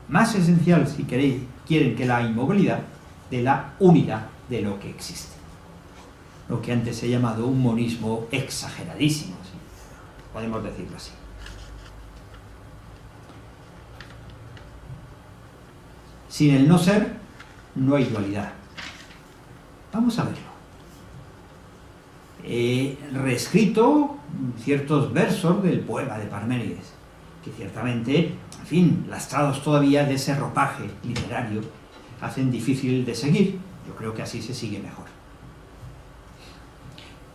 S2: más esencial, si quieren, que la inmovilidad, de la unidad de lo que existe. Lo que antes se ha llamado un monismo exageradísimo, ¿sí? Podemos decirlo así. Sin el no ser, no hay dualidad. Vamos a verlo. He reescrito ciertos versos del poema de Parménides, que ciertamente, en fin, lastrados todavía de ese ropaje literario, hacen difícil de seguir. Yo creo que así se sigue mejor.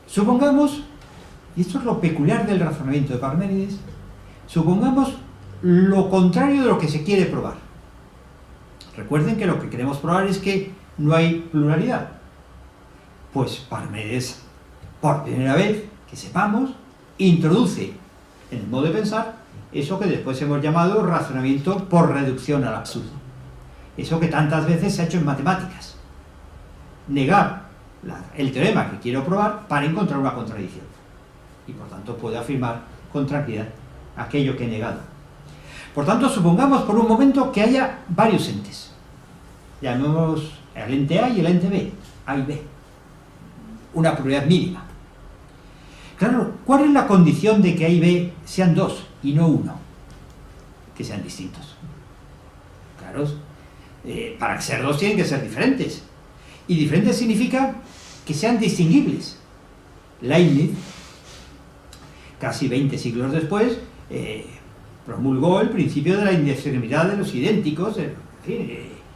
S2: Supongamos, y esto es lo peculiar del razonamiento de Parménides, supongamos lo contrario de lo que se quiere probar. Recuerden que lo que queremos probar es que no hay pluralidad. Pues Parménides, por primera vez, que sepamos, introduce en el modo de pensar eso que después hemos llamado razonamiento por reducción al absurdo. Eso que tantas veces se ha hecho en matemáticas. Negar el teorema que quiero probar para encontrar una contradicción. Y por tanto puedo afirmar con tranquilidad aquello que he negado. Por tanto, supongamos por un momento que haya varios entes. Llamemos el ente A y el ente B, A y B. Una probabilidad mínima. Claro, ¿cuál es la condición de que A y B sean dos y no uno? Que sean distintos. Claro, para ser dos tienen que ser diferentes. Y diferentes significa que sean distinguibles. Leibniz, casi 20 siglos después, promulgó el principio de la indiscernibilidad de los idénticos, en fin,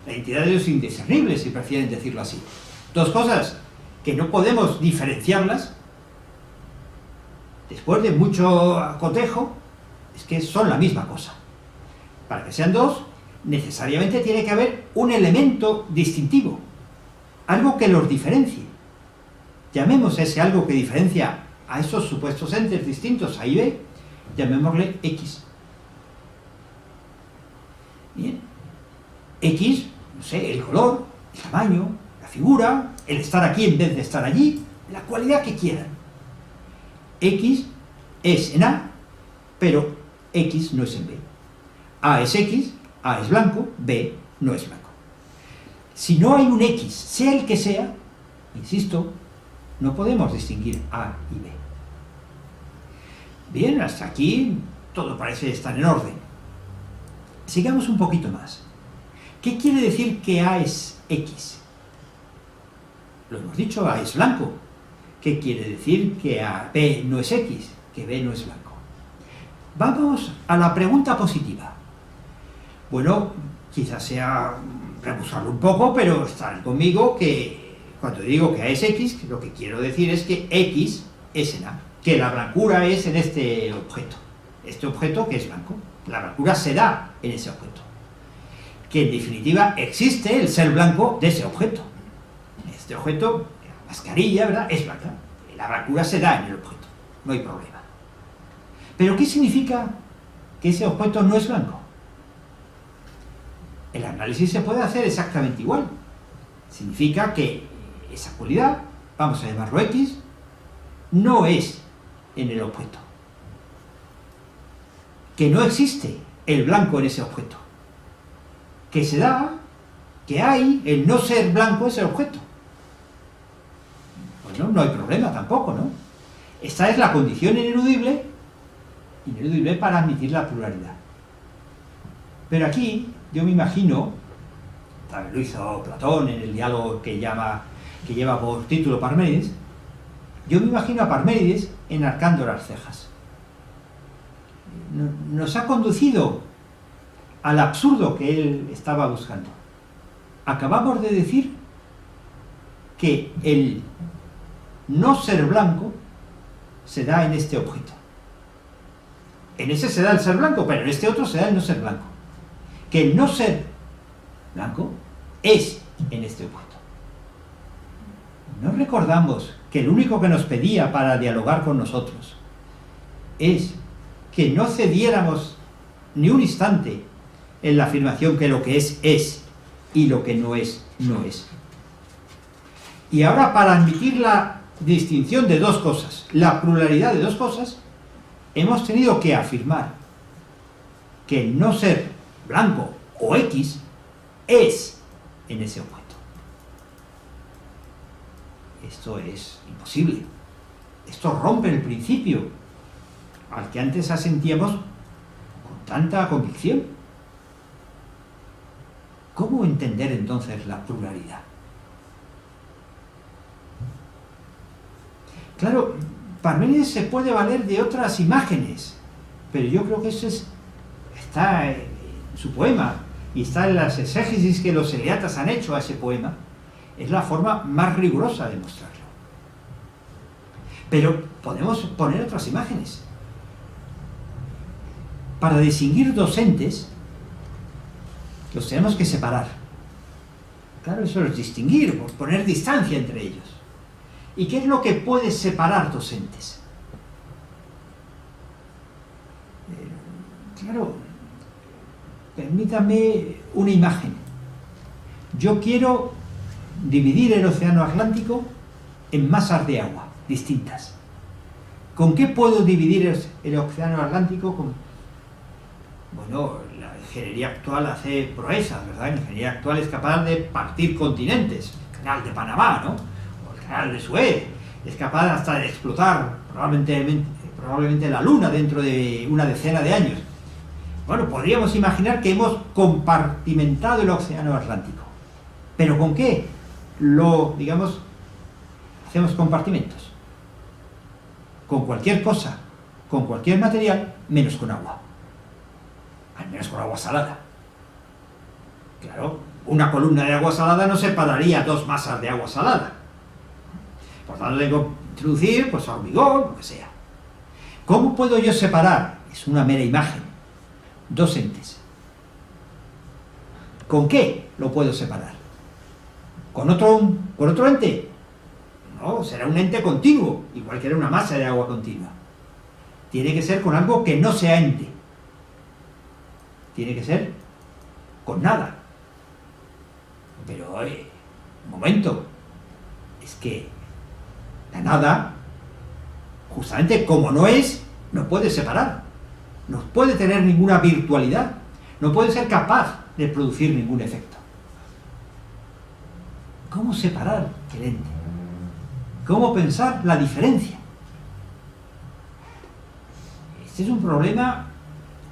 S2: la identidad de los indiscernibles, si prefieren decirlo así. Dos cosas que no podemos diferenciarlas, después de mucho cotejo, es que son la misma cosa. Para que sean dos, necesariamente tiene que haber un elemento distintivo, algo que los diferencie. Llamemos ese algo que diferencia a esos supuestos entes distintos, A y B, llamémosle X. Bien. X, no sé, el color, el tamaño, la figura, el estar aquí en vez de estar allí, la cualidad que quieran. X es en A, pero X no es en B. A es X, A es blanco, B no es blanco. Si no hay un X, sea el que sea, insisto, no podemos distinguir A y B. Bien, hasta aquí todo parece estar en orden. Sigamos un poquito más. ¿Qué quiere decir que A es X? Lo hemos dicho, A es blanco. ¿Qué quiere decir que B no es X? Que B no es blanco. Vamos a la pregunta positiva. Bueno, quizás sea rebusarlo un poco, pero estarán conmigo que cuando digo que A es X, lo que quiero decir es que X es en A, que la blancura es en este objeto que es blanco. La blancura se da en ese objeto. Que en definitiva existe el ser blanco de ese objeto. Este objeto, la mascarilla, ¿verdad?, es blanca. La blancura se da en el objeto. No hay problema. ¿Pero qué significa que ese objeto no es blanco? El análisis se puede hacer exactamente igual. Significa que esa cualidad, vamos a llamarlo X, no es en el objeto. Que no existe el blanco en ese objeto. Que se da, que hay el no ser blanco ese objeto. Bueno, no hay problema tampoco, ¿no? Esta es la condición ineludible para admitir la pluralidad. Pero aquí yo me imagino, también lo hizo Platón en el diálogo que lleva por título Parménides, yo me imagino a Parménides enarcando las cejas. Nos ha conducido al absurdo que él estaba buscando. Acabamos de decir que el no ser blanco se da en este objeto. En ese se da el ser blanco, pero en este otro se da el no ser blanco. Que el no ser blanco es en este objeto. ¿No recordamos que lo único que nos pedía para dialogar con nosotros es que no cediéramos ni un instante en la afirmación que lo que es y lo que no es, no es? Y ahora, para admitir la distinción de dos cosas, la pluralidad de dos cosas, hemos tenido que afirmar que el no ser blanco o X es en ese objeto. Esto es imposible. Esto rompe el principio al que antes asentíamos con tanta convicción. ¿Cómo entender entonces la pluralidad? Claro, Parménides se puede valer de otras imágenes, pero yo creo que eso está en su poema y está en las exégesis que los eleatas han hecho a ese poema. Es la forma más rigurosa de mostrarlo. Pero podemos poner otras imágenes. Para distinguir dos entes, los tenemos que separar. Claro, eso es distinguir, poner distancia entre ellos. ¿Y qué es lo que puede separar dos entes? Claro, permítame una imagen. Yo quiero dividir el océano Atlántico en masas de agua distintas. ¿Con qué puedo dividir el océano Atlántico? Bueno, la ingeniería actual hace proezas, ¿verdad? La ingeniería actual es capaz de partir continentes, el canal de Panamá, ¿no? O el canal de Suez, es capaz hasta de explotar probablemente la Luna dentro de una decena de años. Bueno, podríamos imaginar que hemos compartimentado el océano Atlántico. ¿Pero con qué hacemos compartimentos? Con cualquier cosa, con cualquier material, menos con agua. Al menos con agua salada. Claro, una columna de agua salada no separaría 2 masas de agua salada. Por tanto, tengo que introducir pues hormigón, lo que sea. ¿Cómo puedo yo separar? Es una mera imagen. 2 entes. ¿Con qué lo puedo separar? ¿Con otro ente? No, será un ente continuo, igual que era una masa de agua continua. Tiene que ser con algo que no sea ente. Tiene que ser con nada. Pero, un momento, es que la nada, justamente como no es, no puede separar. No puede tener ninguna virtualidad. No puede ser capaz de producir ningún efecto. ¿Cómo separar el ente? ¿Cómo pensar la diferencia? Este es un problema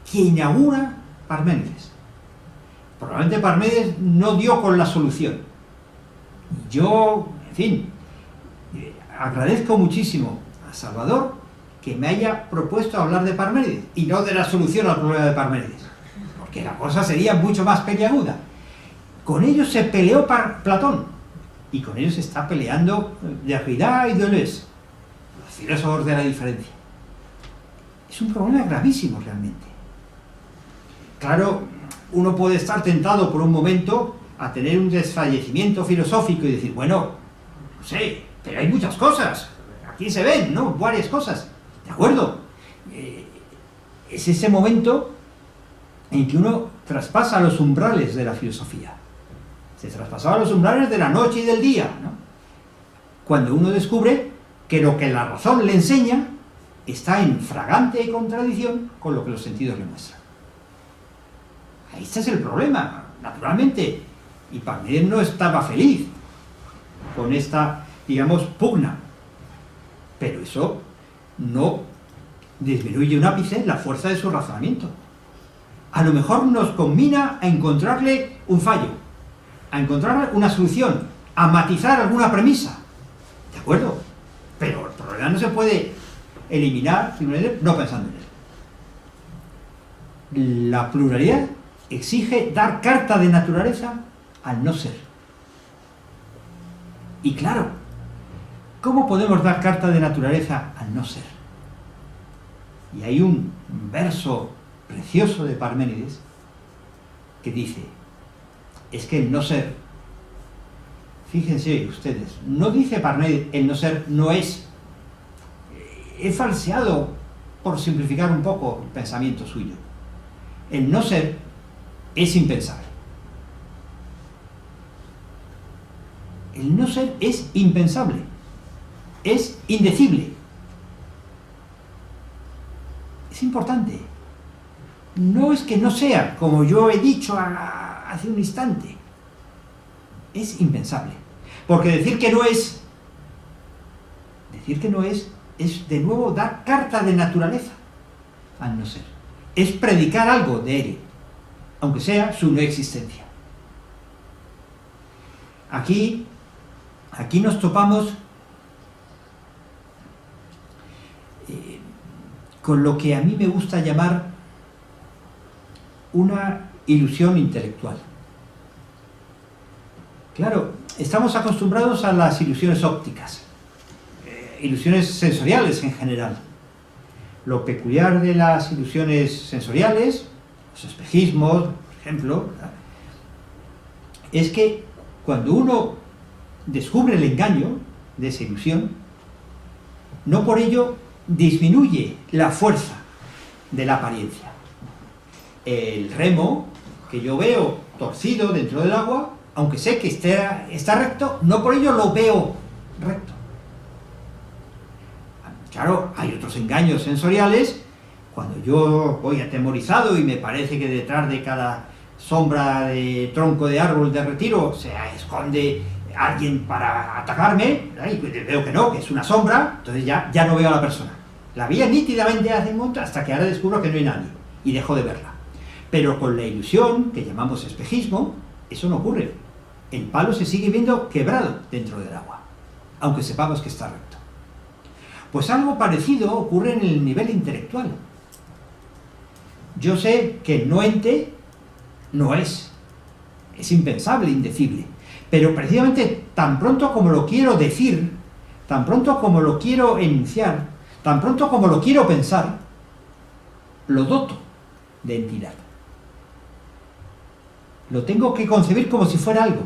S2: que inaugura Parménides. Probablemente Parménides no dio con la solución. Yo, en fin, agradezco muchísimo a Salvador que me haya propuesto hablar de Parménides y no de la solución al problema de Parménides, porque la cosa sería mucho más peliaguda. Con ellos se peleó Platón y con ellos se está peleando Derrida y Deleuze, los filósofos de la diferencia. Es un problema gravísimo realmente. Claro, uno puede estar tentado por un momento a tener un desfallecimiento filosófico y decir, bueno, no sé, pero hay muchas cosas, aquí se ven, ¿no? Varias cosas, ¿de acuerdo? Es ese momento en que uno traspasa los umbrales de la filosofía. Se traspasaba los umbrales de la noche y del día, ¿no? Cuando uno descubre que lo que la razón le enseña está en fragante contradicción con lo que los sentidos le muestran. Ahí está el problema, naturalmente. Y Parménides no estaba feliz con esta, digamos, pugna. Pero eso no disminuye un ápice la fuerza de su razonamiento. A lo mejor nos combina a encontrarle un fallo, a encontrarle una solución, a matizar alguna premisa. ¿De acuerdo? Pero el problema no se puede eliminar simplemente no pensando en él. La pluralidad exige dar carta de naturaleza al no ser. Y claro, ¿cómo podemos dar carta de naturaleza al no ser? Y hay un verso precioso de Parménides que dice, es que el no ser, fíjense ustedes, no dice Parménides el no ser no es. He falseado, por simplificar un poco el pensamiento suyo. El no ser es impensable. El no ser es impensable, es indecible. Es importante. No es que no sea, como yo he dicho hace un instante. Es impensable. Porque decir que no es de nuevo dar carta de naturaleza al no ser. Es predicar algo de él, aunque sea su no existencia. Aquí nos topamos con lo que a mí me gusta llamar una ilusión intelectual. Claro, estamos acostumbrados a las ilusiones ópticas, ilusiones sensoriales en general. Lo peculiar de las ilusiones sensoriales, los espejismos, por ejemplo, ¿verdad?, es que cuando uno descubre el engaño de esa ilusión, no por ello disminuye la fuerza de la apariencia. el remo que yo veo torcido dentro del agua, aunque sé que está recto, no por ello lo veo recto. Claro, hay otros engaños sensoriales. Cuando yo voy atemorizado y me parece que detrás de cada sombra de tronco de árbol de retiro se esconde alguien para atacarme, y veo que no, que es una sombra, entonces ya no veo a la persona. La veía nítidamente hace un momento hasta que ahora descubro que no hay nadie y dejo de verla. Pero con la ilusión, que llamamos espejismo, eso no ocurre. El palo se sigue viendo quebrado dentro del agua, aunque sepamos que está recto. Pues algo parecido ocurre en el nivel intelectual. Yo sé que el no ente no es impensable, indecible, pero precisamente tan pronto como lo quiero decir, tan pronto como lo quiero enunciar, tan pronto como lo quiero pensar, lo doto de entidad. Lo tengo que concebir como si fuera algo.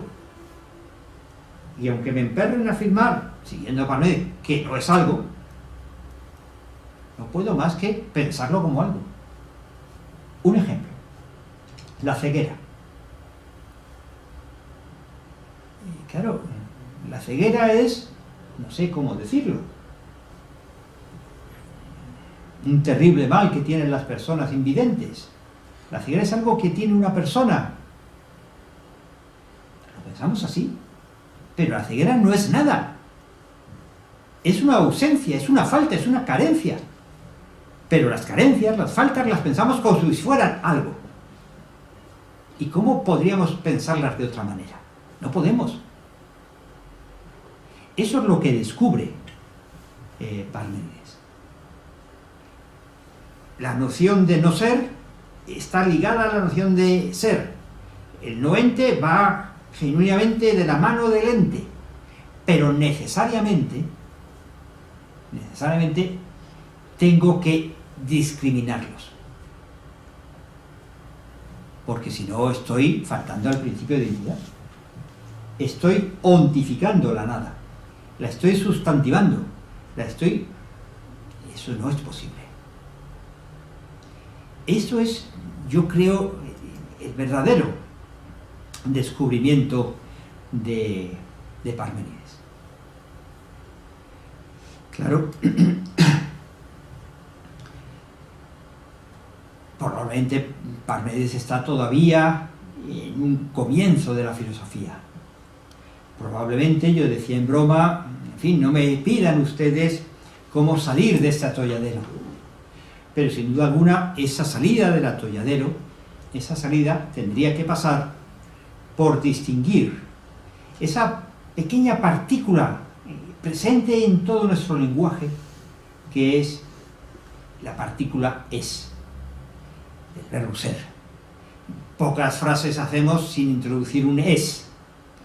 S2: Y aunque me emperro en afirmar, siguiendo a Parménides, que no es algo, no puedo más que pensarlo como algo. Un ejemplo, la ceguera. Y claro, la ceguera es, no sé cómo decirlo, un terrible mal que tienen las personas invidentes. La ceguera es algo que tiene una persona. Lo pensamos así, pero la ceguera no es nada. Es una ausencia, es una falta, es una carencia. Pero las carencias, las faltas, las pensamos como si fueran algo. ¿Y cómo podríamos pensarlas de otra manera? No podemos. Eso es lo que descubre Parménides. La noción de no ser está ligada a la noción de ser. El no ente va genuinamente de la mano del ente, pero necesariamente tengo que discriminarlos, porque si no estoy faltando al principio de identidad. Estoy ontificando la nada, la estoy sustantivando, eso no es posible. Eso es, yo creo, el verdadero descubrimiento de Parménides. Claro, probablemente Parménides está todavía en un comienzo de la filosofía. Probablemente, yo decía en broma, en fin, no me pidan ustedes cómo salir de este atolladero. Pero sin duda alguna, esa salida del atolladero, esa salida tendría que pasar por distinguir esa pequeña partícula presente en todo nuestro lenguaje, que es la partícula es, del verbo ser. Pocas frases hacemos sin introducir un es,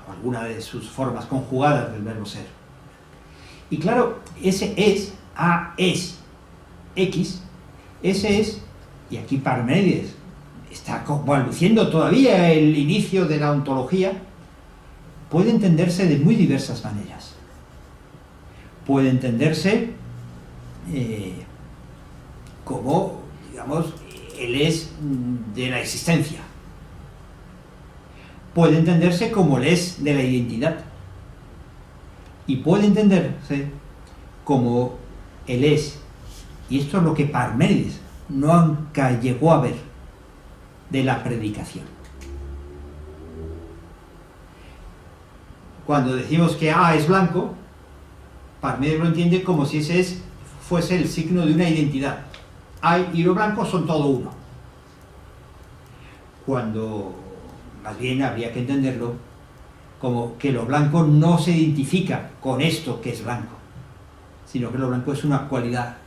S2: o alguna de sus formas conjugadas del verbo ser. Y claro, ese es, a es, x, ese es, y aquí Parménides está balbuciendo todavía el inicio de la ontología, puede entenderse de muy diversas maneras. Puede entenderse como, digamos, el es de la existencia. Puede entenderse como el es de la identidad. Y puede entenderse como el es, y esto es lo que Parménides nunca llegó a ver, de la predicación. Cuando decimos que A es blanco, Parménides lo entiende como si ese fuese el signo de una identidad. A y lo blanco son todo uno. Cuando más bien habría que entenderlo como que lo blanco no se identifica con esto que es blanco, sino que lo blanco es una cualidad.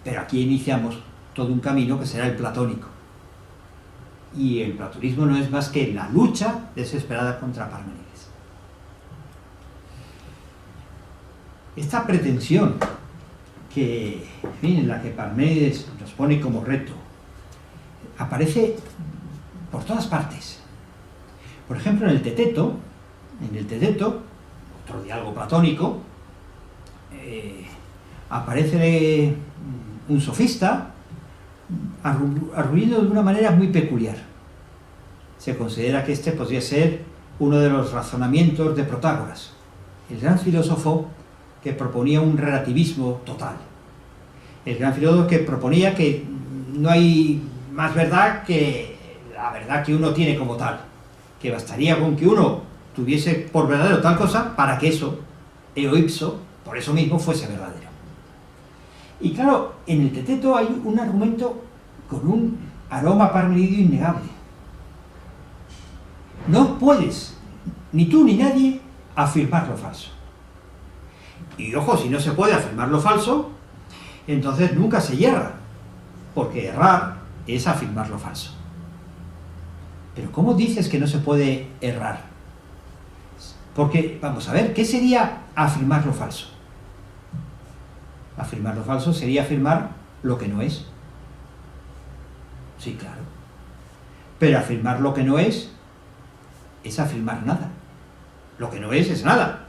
S2: Pero aquí iniciamos todo un camino que será el platónico. Y el platonismo no es más que la lucha desesperada contra Parménides. Esta pretensión que, en fin, en la que Parménides nos pone como reto, aparece por todas partes. Por ejemplo, en el Teteto, otro diálogo platónico, aparece un sofista arguido de una manera muy peculiar. Se considera que este podría ser uno de los razonamientos de Protágoras, el gran filósofo que proponía un relativismo total. El gran filósofo que proponía que no hay más verdad que la verdad que uno tiene como tal, que bastaría con que uno tuviese por verdadero tal cosa para que eso, eo ipso, por eso mismo fuese verdadero. Y claro, en el Teteto hay un argumento con un aroma parmenidio innegable. No puedes, ni tú ni nadie, afirmar lo falso. Y ojo, si no se puede afirmar lo falso, entonces nunca se yerra, porque errar es afirmar lo falso. Pero ¿cómo dices que no se puede errar? Porque, vamos a ver, ¿qué sería afirmar lo falso? Afirmar lo falso sería afirmar lo que no es. Sí, claro. Pero afirmar lo que no es afirmar nada. Lo que no es nada.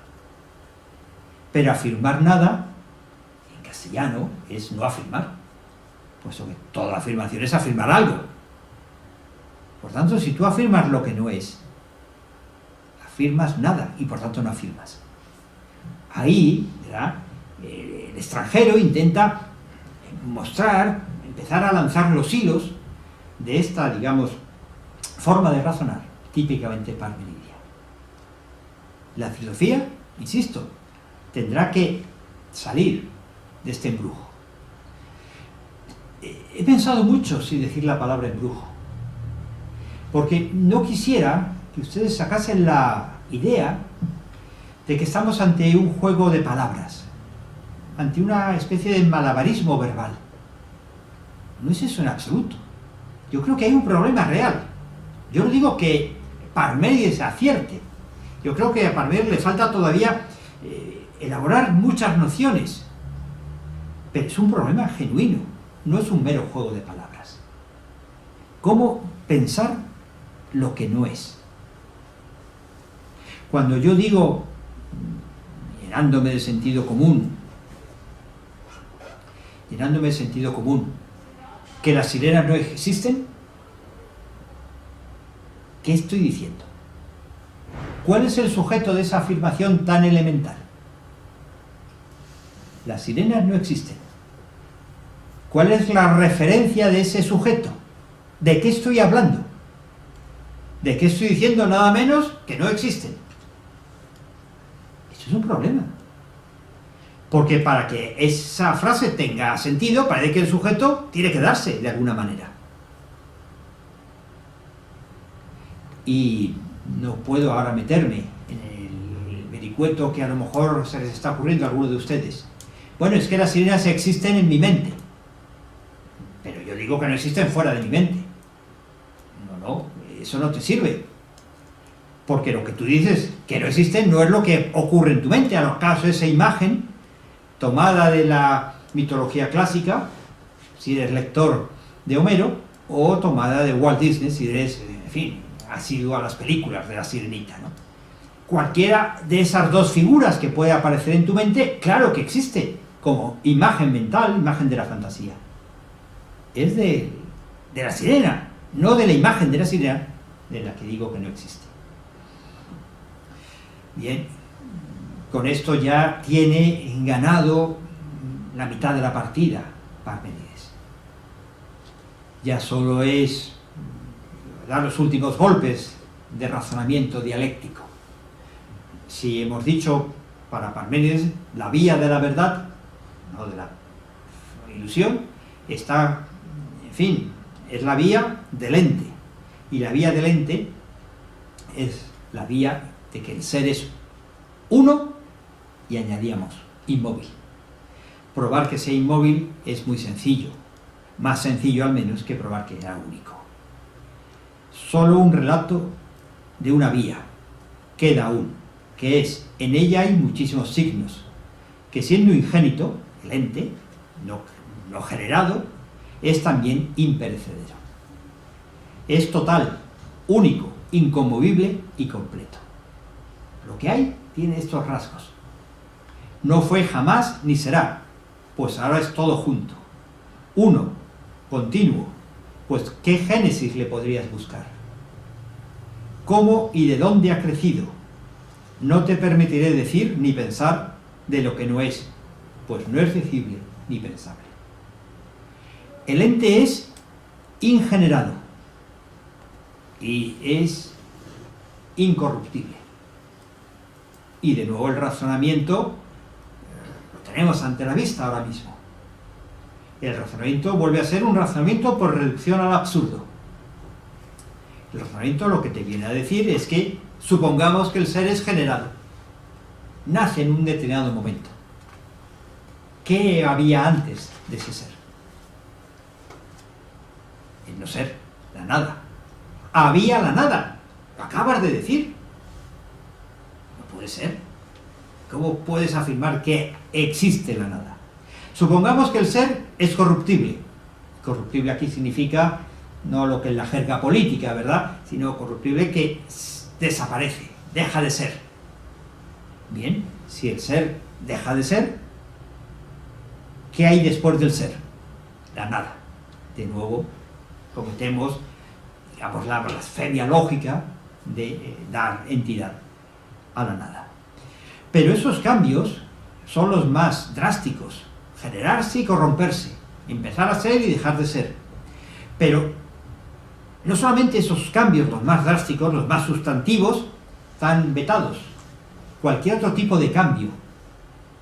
S2: Pero afirmar nada, en castellano, es no afirmar. Puesto que toda afirmación es afirmar algo. Por tanto, si tú afirmas lo que no es, afirmas nada y por tanto no afirmas. Ahí, ¿verdad?, el extranjero intenta mostrar, empezar a lanzar los hilos de esta, digamos, forma de razonar, típicamente parmenidia. La filosofía, insisto, tendrá que salir de este embrujo. He pensado mucho si decir la palabra embrujo, porque no quisiera que ustedes sacasen la idea de que estamos ante un juego de palabras, ante una especie de malabarismo verbal. No es eso en absoluto. Yo creo que hay un problema real. Yo no digo que Parménides acierte. Yo creo que a Parménides le falta todavía elaborar muchas nociones. Pero es un problema genuino, no es un mero juego de palabras. ¿Cómo pensar lo que no es? Cuando yo digo, llenándome de sentido común, que las sirenas no existen, ¿qué estoy diciendo? ¿Cuál es el sujeto de esa afirmación tan elemental? Las sirenas no existen. ¿Cuál es la referencia de ese sujeto? ¿De qué estoy hablando? ¿De qué estoy diciendo nada menos que no existen? Eso es un problema. Porque para que esa frase tenga sentido, parece que el sujeto tiene que darse de alguna manera. Y no puedo ahora meterme en el vericueto que a lo mejor se les está ocurriendo a algunos de ustedes. Bueno, es que las sirenas existen en mi mente. Pero yo digo que no existen fuera de mi mente. No, eso no te sirve. Porque lo que tú dices que no existen no es lo que ocurre en tu mente. A lo caso esa imagen tomada de la mitología clásica, si eres lector de Homero, o tomada de Walt Disney, si eres, en fin, asiduo a las películas de la Sirenita, ¿no? Cualquiera de esas dos figuras que puede aparecer en tu mente, claro que existe, como imagen mental, imagen de la fantasía. Es de la sirena, no de la imagen de la sirena, de la que digo que no existe. Bien, con esto ya tiene ganado la mitad de la partida Parménides. Ya solo es dar los últimos golpes de razonamiento dialéctico. Si hemos dicho para Parménides la vía de la verdad, no de la ilusión, está, en fin, es la vía del ente. Y la vía del ente es la vía de que el ser es uno y añadíamos inmóvil. Probar que sea inmóvil es muy sencillo, más sencillo al menos que probar que era único. Solo un relato de una vía queda aún, que es, en ella hay muchísimos signos, que siendo ingénito, el ente, no generado, es también imperecedero. Es total, único, inconmovible y completo. Lo que hay tiene estos rasgos. No fue jamás ni será, pues ahora es todo junto. Uno, continuo, pues ¿qué génesis le podrías buscar? ¿Cómo y de dónde ha crecido? No te permitiré decir ni pensar de lo que no es, pues no es decible ni pensable. El ente es ingenerado y es incorruptible. Y de nuevo el razonamiento lo tenemos ante la vista ahora mismo. El razonamiento vuelve a ser un razonamiento por reducción al absurdo. El razonamiento lo que te viene a decir es que supongamos que el ser es generado, nace en un determinado momento. ¿Qué había antes de ese ser? El no ser, la nada. Había la nada, lo acabas de decir. No puede ser. ¿Cómo puedes afirmar que existe la nada? Supongamos que el ser es corruptible. Corruptible aquí significa no lo que es la jerga política, ¿verdad? Sino corruptible que desaparece, deja de ser. Bien, si el ser deja de ser, ¿qué hay después del ser? La nada. De nuevo, cometemos, digamos, la blasfemia lógica de dar entidad a la nada. Pero esos cambios son los más drásticos. Generarse y corromperse. Empezar a ser y dejar de ser. Pero no solamente esos cambios, los más drásticos, los más sustantivos, están vetados. Cualquier otro tipo de cambio,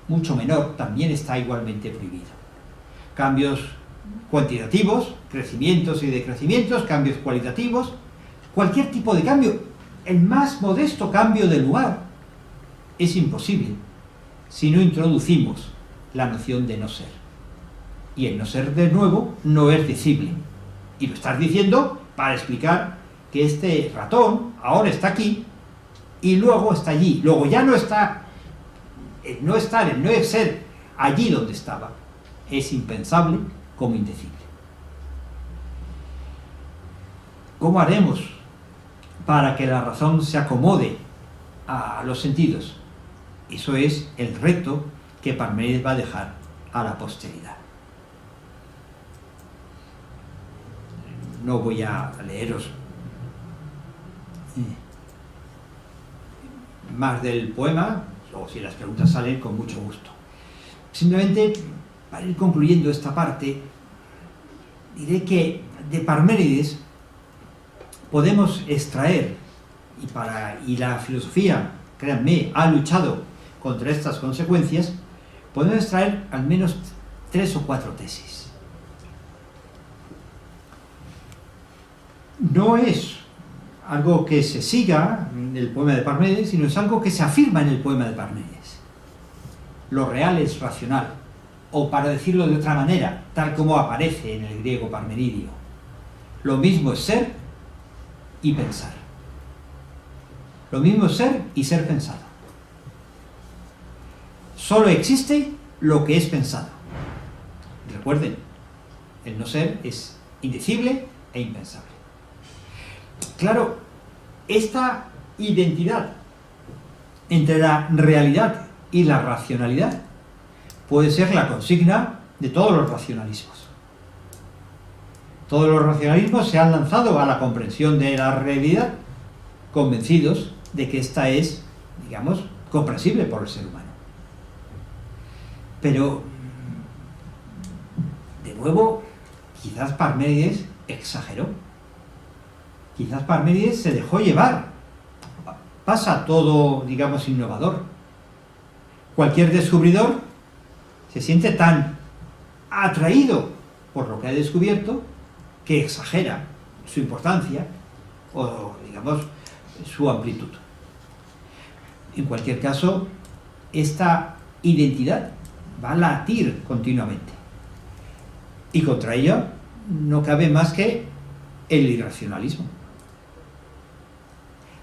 S2: mucho menor, también está igualmente prohibido. Cambios cuantitativos, crecimientos y decrecimientos, cambios cualitativos, cualquier tipo de cambio, el más modesto cambio de lugar, es imposible si no introducimos la noción de no ser. Y el no ser, de nuevo, no es decible. Y lo estás diciendo para explicar que este ratón ahora está aquí y luego está allí. Luego ya no está, el no estar, el no ser allí donde estaba, es impensable como indecible. ¿Cómo haremos para que la razón se acomode a los sentidos? Eso es el reto que Parménides va a dejar a la posteridad. No voy a leeros más del poema, o si las preguntas salen, con mucho gusto. Simplemente, para ir concluyendo esta parte, diré que de Parménides podemos extraer, y la filosofía, créanme, ha luchado contra estas consecuencias, podemos extraer al menos 3 o 4 tesis. No es algo que se siga en el poema de Parménides, sino es algo que se afirma en el poema de Parménides. Lo real es racional, o para decirlo de otra manera, tal como aparece en el griego parmenidio. Lo mismo es ser y pensar. Lo mismo es ser y ser pensado. Solo existe lo que es pensado. Recuerden, el no ser es indecible e impensable. Claro, esta identidad entre la realidad y la racionalidad puede ser la consigna de todos los racionalismos. Todos los racionalismos se han lanzado a la comprensión de la realidad, convencidos de que esta es, digamos, comprensible por el ser humano. Pero, de nuevo, quizás Parménides exageró. Quizás Parménides se dejó llevar. Pasa todo, digamos, innovador. Cualquier descubridor se siente tan atraído por lo que ha descubierto que exagera su importancia o, digamos, su amplitud. En cualquier caso, esta identidad va a latir continuamente. Y contra ella no cabe más que el irracionalismo.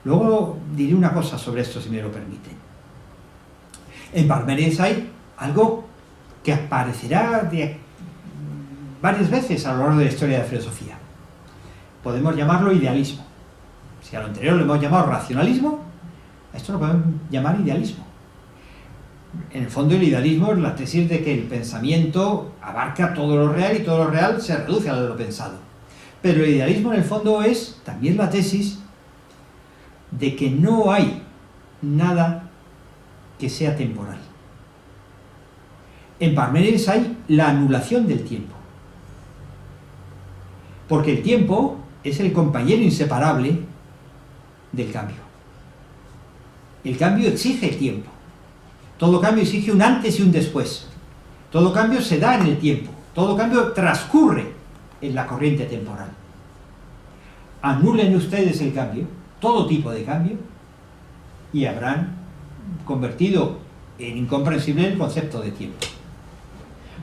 S2: Luego diré una cosa sobre esto, si me lo permiten. En Parménides hay algo que aparecerá varias veces a lo largo de la historia de la filosofía. Podemos llamarlo idealismo. Si a lo anterior lo hemos llamado racionalismo, a esto lo podemos llamar idealismo. En el fondo el idealismo es la tesis de que el pensamiento abarca todo lo real y todo lo real se reduce a lo pensado. Pero el idealismo en el fondo es también la tesis de que no hay nada que sea temporal. En Parménides hay la anulación del tiempo. Porque el tiempo es el compañero inseparable del cambio. El cambio exige el tiempo. Todo cambio exige un antes y un después. Todo cambio se da en el tiempo. Todo cambio transcurre en la corriente temporal. Anulen ustedes el cambio, todo tipo de cambio, y habrán convertido en incomprensible el concepto de tiempo.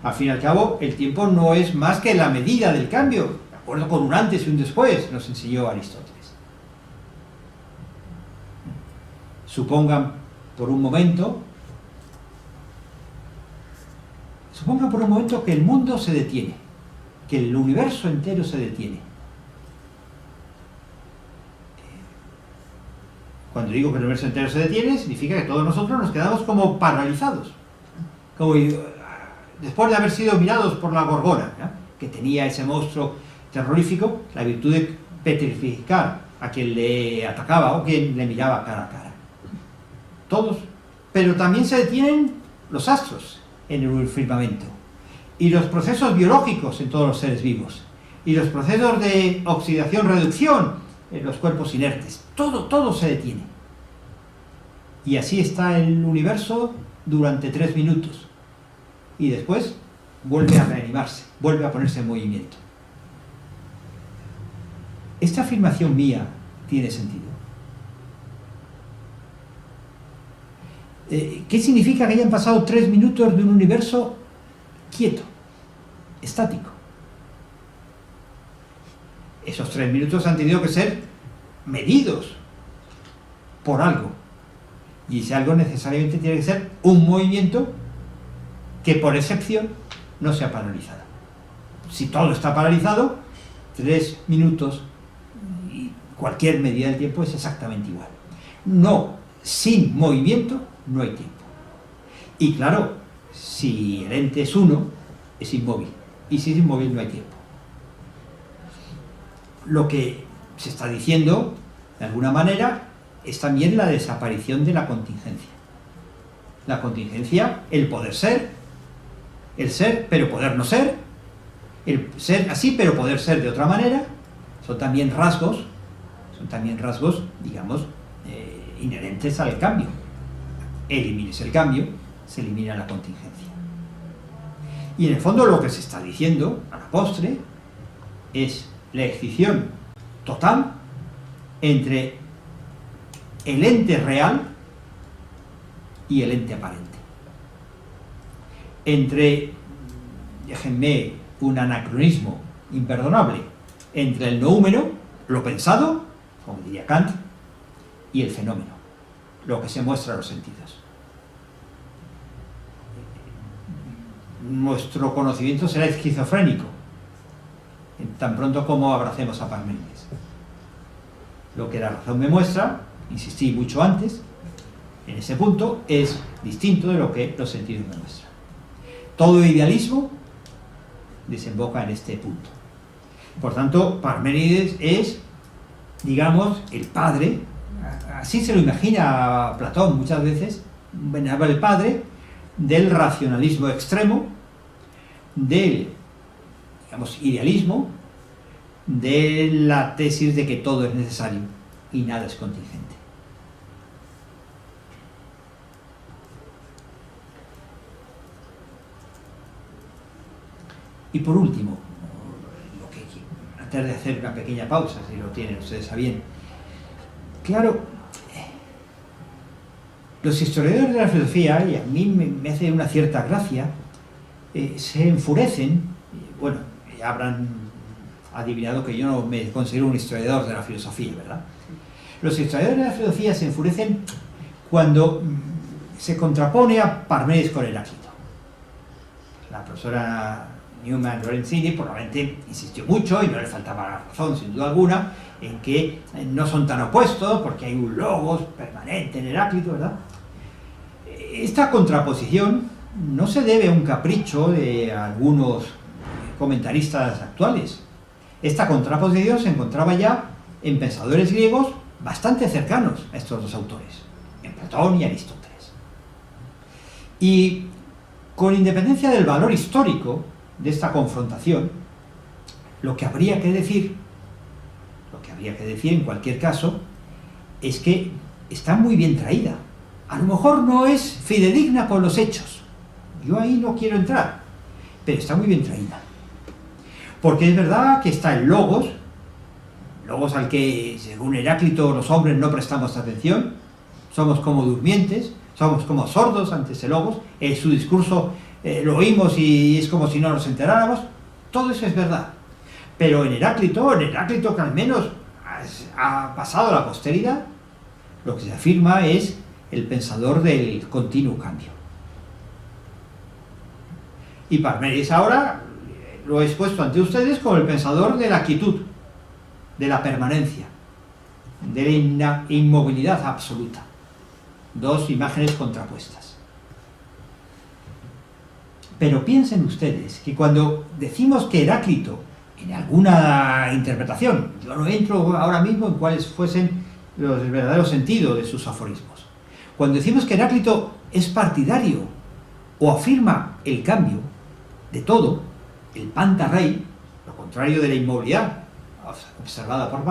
S2: Al fin y al cabo, el tiempo no es más que la medida del cambio, de acuerdo con un antes y un después, nos enseñó Aristóteles. Supongan por un momento que el mundo se detiene, que el universo entero se detiene. Cuando digo que el universo entero se detiene, significa que todos nosotros nos quedamos como paralizados, como después de haber sido mirados por la gorgona, ¿no?, que tenía ese monstruo terrorífico la virtud de petrificar a quien le atacaba o quien le miraba cara a cara. Todos. Pero también se detienen los astros en el firmamento, y los procesos biológicos en todos los seres vivos, y los procesos de oxidación-reducción en los cuerpos inertes. Todo se detiene. Y así está el universo durante 3 minutos. Y después vuelve a reanimarse, vuelve a ponerse en movimiento. Esta afirmación mía tiene sentido. ¿Qué significa que hayan pasado 3 minutos de un universo quieto, estático? Esos 3 minutos han tenido que ser medidos por algo. Y ese algo necesariamente tiene que ser un movimiento que por excepción no sea paralizado. Si todo está paralizado, 3 minutos y cualquier medida del tiempo es exactamente igual. No, sin movimiento no hay tiempo. Y claro, si el ente es uno, es inmóvil. Y si es inmóvil no hay tiempo. Lo que se está diciendo, de alguna manera, es también la desaparición de la contingencia. La contingencia, el poder ser, el ser pero poder no ser, el ser así pero poder ser de otra manera, son también rasgos, digamos, inherentes al cambio. Elimines el cambio, se elimina la contingencia. Y en el fondo lo que se está diciendo, a la postre, es la escisión total entre el ente real y el ente aparente. Entre, déjenme un anacronismo imperdonable, entre el noúmeno, lo pensado, como diría Kant, y el fenómeno, lo que se muestra a los sentidos. Nuestro conocimiento será esquizofrénico, tan pronto como abracemos a Parménides. Lo que la razón me muestra, insistí mucho antes, en ese punto, es distinto de lo que los sentidos me muestran. Todo idealismo desemboca en este punto. Por tanto, Parménides es, digamos, el padre, así se lo imagina Platón muchas veces, el padre del racionalismo extremo, del, digamos, idealismo, de la tesis de que todo es necesario y nada es contingente. Y por último, antes de hacer una pequeña pausa, si lo tienen ustedes a bien, claro, los historiadores de la filosofía, y a mí me hace una cierta gracia, se enfurecen, bueno, ya habrán adivinado que yo no me considero un historiador de la filosofía, ¿verdad? Los historiadores de la filosofía se enfurecen cuando se contrapone a Parménides con Heráclito. La profesora Newman Lorenzini probablemente insistió mucho, y no le faltaba razón sin duda alguna, en que no son tan opuestos porque hay un logos permanente en Heráclito, ¿verdad? Esta contraposición no se debe a un capricho de algunos comentaristas actuales. Esta contraposición se encontraba ya en pensadores griegos bastante cercanos a estos dos autores, en Platón y Aristóteles. Y con independencia del valor histórico de esta confrontación, lo que habría que decir en cualquier caso, es que está muy bien traída. A lo mejor no es fidedigna con los hechos, yo ahí no quiero entrar, pero está muy bien traída. Porque es verdad que está el logos al que, según Heráclito, los hombres no prestamos atención, somos como durmientes, somos como sordos ante ese logos, su discurso lo oímos y es como si no nos enteráramos, todo eso es verdad. Pero en Heráclito que al menos ha pasado a la posteridad, lo que se afirma es el pensador del continuo cambio. Y Parménides ahora lo he expuesto ante ustedes como el pensador de la quietud, de la permanencia, de la inmovilidad absoluta. Dos imágenes contrapuestas. Pero piensen ustedes que cuando decimos que Heráclito, en alguna interpretación, yo no entro ahora mismo en cuáles fuesen los verdaderos sentidos de sus aforismos, cuando decimos que Heráclito es partidario o afirma el cambio de todo, el panta rei, lo contrario de la inmovilidad observada por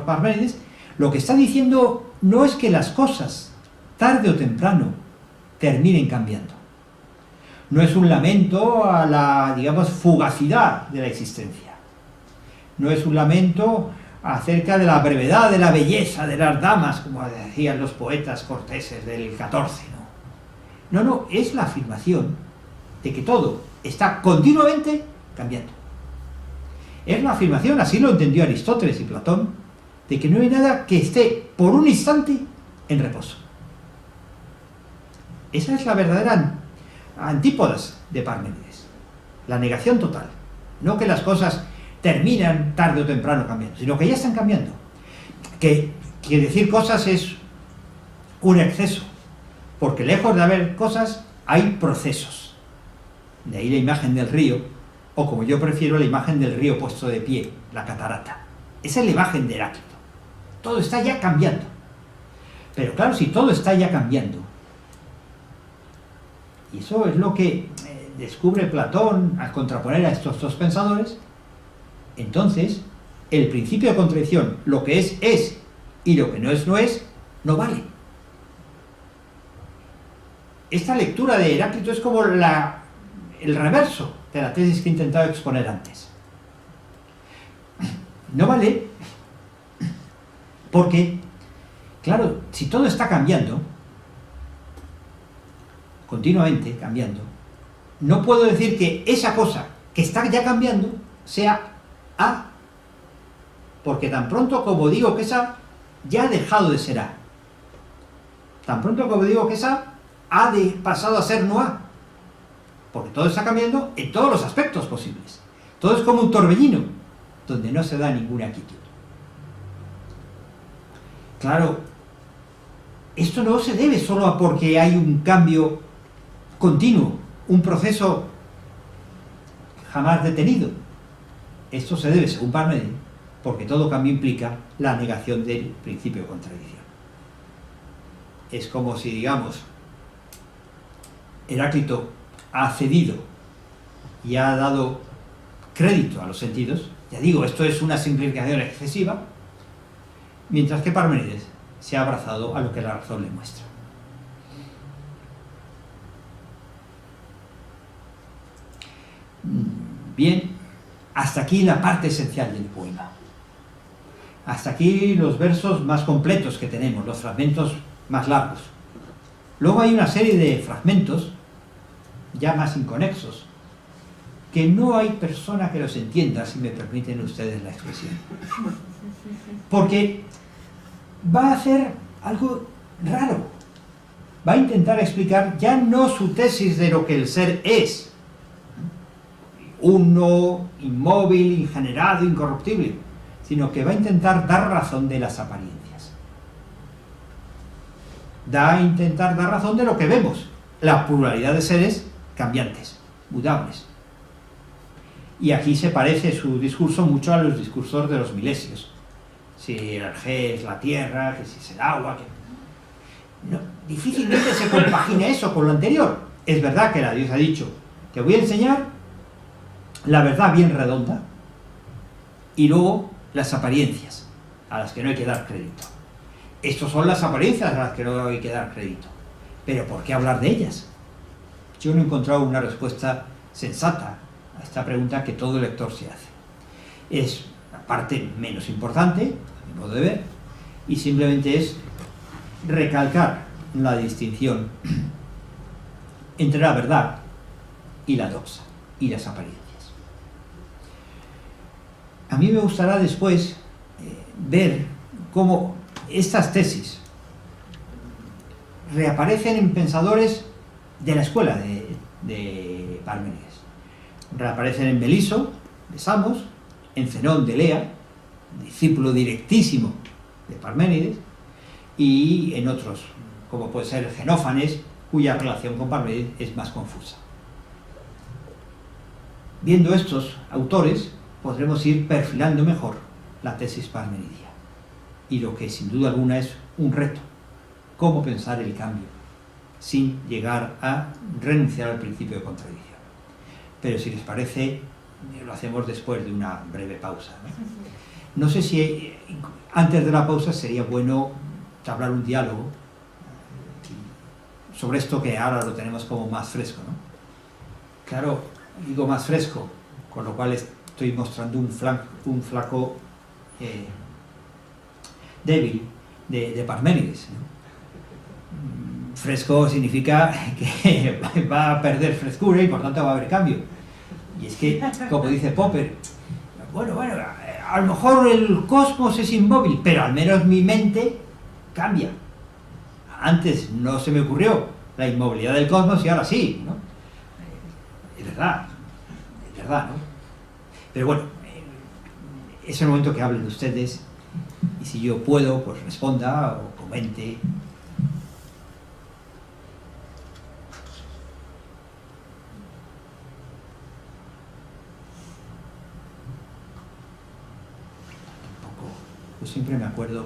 S2: Parménides, lo que está diciendo no es que las cosas, tarde o temprano, terminen cambiando. No es un lamento a la, digamos, fugacidad de la existencia. No es un lamento acerca de la brevedad, de la belleza de las damas, como decían los poetas corteses del XIV, ¿no? No, es la afirmación de que todo está continuamente cambiando. Es la afirmación, así lo entendió Aristóteles y Platón, de que no hay nada que esté por un instante en reposo. Esa es la verdadera antípodas de Parménides, la negación total, no que las cosas terminan tarde o temprano cambiando, sino que ya están cambiando, que decir cosas es un exceso, porque lejos de haber cosas hay procesos. De ahí la imagen del río, o como yo prefiero, la imagen del río puesto de pie, la catarata. Esa es la imagen de Heráclito. Todo está ya cambiando. Pero claro, si todo está ya cambiando, y eso es lo que descubre Platón al contraponer a estos dos pensadores, entonces el principio de contradicción, lo que es, y lo que no es, no vale. Esta lectura de Heráclito es como el reverso de la tesis que he intentado exponer antes. No vale porque, claro, si todo está cambiando, continuamente cambiando, no puedo decir que esa cosa que está ya cambiando sea A, porque tan pronto como digo que esa ya ha dejado de ser A. Tan pronto como digo que esa ha pasado a ser no A, porque todo está cambiando en todos los aspectos posibles. Todo es como un torbellino, donde no se da ninguna quietud. Claro, esto no se debe solo a porque hay un cambio continuo, un proceso jamás detenido. Esto se debe, según Parménides, porque todo cambio implica la negación del principio de contradicción. Es como si, digamos, Heráclito ha cedido y ha dado crédito a los sentidos. Ya digo, esto es una simplificación excesiva, mientras que Parménides se ha abrazado a lo que la razón le muestra. Bien, hasta aquí la parte esencial del poema. Hasta aquí los versos más completos que tenemos, los fragmentos más largos. Luego hay una serie de fragmentos, ya más inconexos, que no hay persona que los entienda, si me permiten ustedes la expresión. Porque va a hacer algo raro. Va a intentar explicar ya no su tesis de lo que el ser es, uno, inmóvil, ingenerado, incorruptible, sino que va a intentar dar razón de las apariencias. da a intentar dar razón de lo que vemos, la pluralidad de seres cambiantes, mudables. Y aquí se parece su discurso mucho a los discursos de los milesios. Si el G es la tierra, que si es el agua, que... No, difícilmente se compagina eso con lo anterior. Es verdad que la Dios ha dicho, te voy a enseñar la verdad bien redonda y luego las apariencias, a las que no hay que dar crédito. Estas son las apariencias a las que no hay que dar crédito. Pero ¿por qué hablar de ellas? Yo no he encontrado una respuesta sensata a esta pregunta que todo lector se hace. Es la parte menos importante, a mi modo de ver, y simplemente es recalcar la distinción entre la verdad y la doxa, y las apariencias. A mí me gustará después ver cómo estas tesis reaparecen en pensadores de la escuela de Parménides. Reaparecen en Meliso, de Samos, en Zenón de Elea, discípulo directísimo de Parménides, y en otros, como puede ser Genófanes, cuya relación con Parménides es más confusa. Viendo estos autores, podremos ir perfilando mejor la tesis parmenidia. Y lo que sin duda alguna es un reto, cómo pensar el cambio, sin llegar a renunciar al principio de contradicción. Pero si les parece, lo hacemos después de una breve pausa, ¿no? No sé si antes de la pausa sería bueno entablar un diálogo sobre esto que ahora lo tenemos como más fresco, ¿no? Claro, digo más fresco, con lo cual estoy mostrando un flaco débil de Parménides, ¿no? Fresco significa que va a perder frescura y por tanto va a haber cambio. Y es que, como dice Popper, bueno, a lo mejor el cosmos es inmóvil, pero al menos mi mente cambia. Antes no se me ocurrió la inmovilidad del cosmos y ahora sí, ¿no? Es verdad, ¿no? Pero bueno, es el momento que hablen ustedes y si yo puedo, pues responda o comente. Yo siempre me acuerdo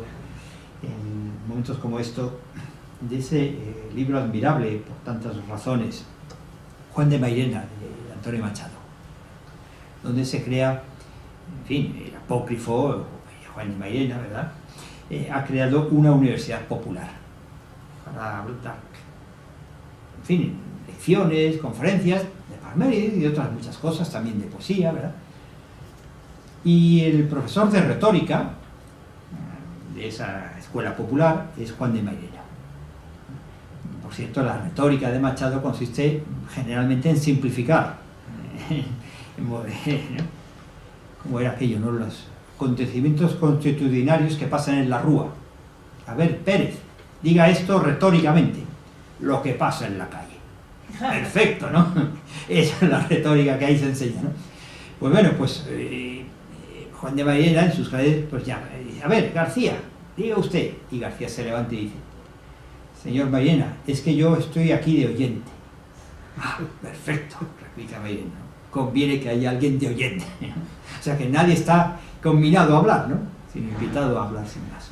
S2: en momentos como esto de ese libro admirable por tantas razones, Juan de Mairena, de Antonio Machado, donde se crea, en fin, el apócrifo Juan de Mairena, ¿verdad? Ha creado una universidad popular para dar, en fin, lecciones, conferencias de Parménides y de otras muchas cosas, también de poesía, ¿verdad? Y el profesor de retórica de esa escuela popular es Juan de Mairena. Por cierto, la retórica de Machado consiste generalmente en simplificar, ¿no? Como era aquello, ¿no? Los acontecimientos constitucionarios que pasan en la Rúa. A ver, Pérez, diga esto retóricamente, lo que pasa en la calle. Perfecto, ¿no? Esa es la retórica que ahí se enseña, ¿no? Pues bueno, pues Juan de Mairena en sus clases, pues ya, dice, a ver, García, diga usted. Y García se levanta y dice, señor Mairena, es que yo estoy aquí de oyente. Ah, perfecto, replica Mairena. Conviene que haya alguien de oyente. O sea que nadie está combinado a hablar, ¿no? Sino invitado a hablar sin más.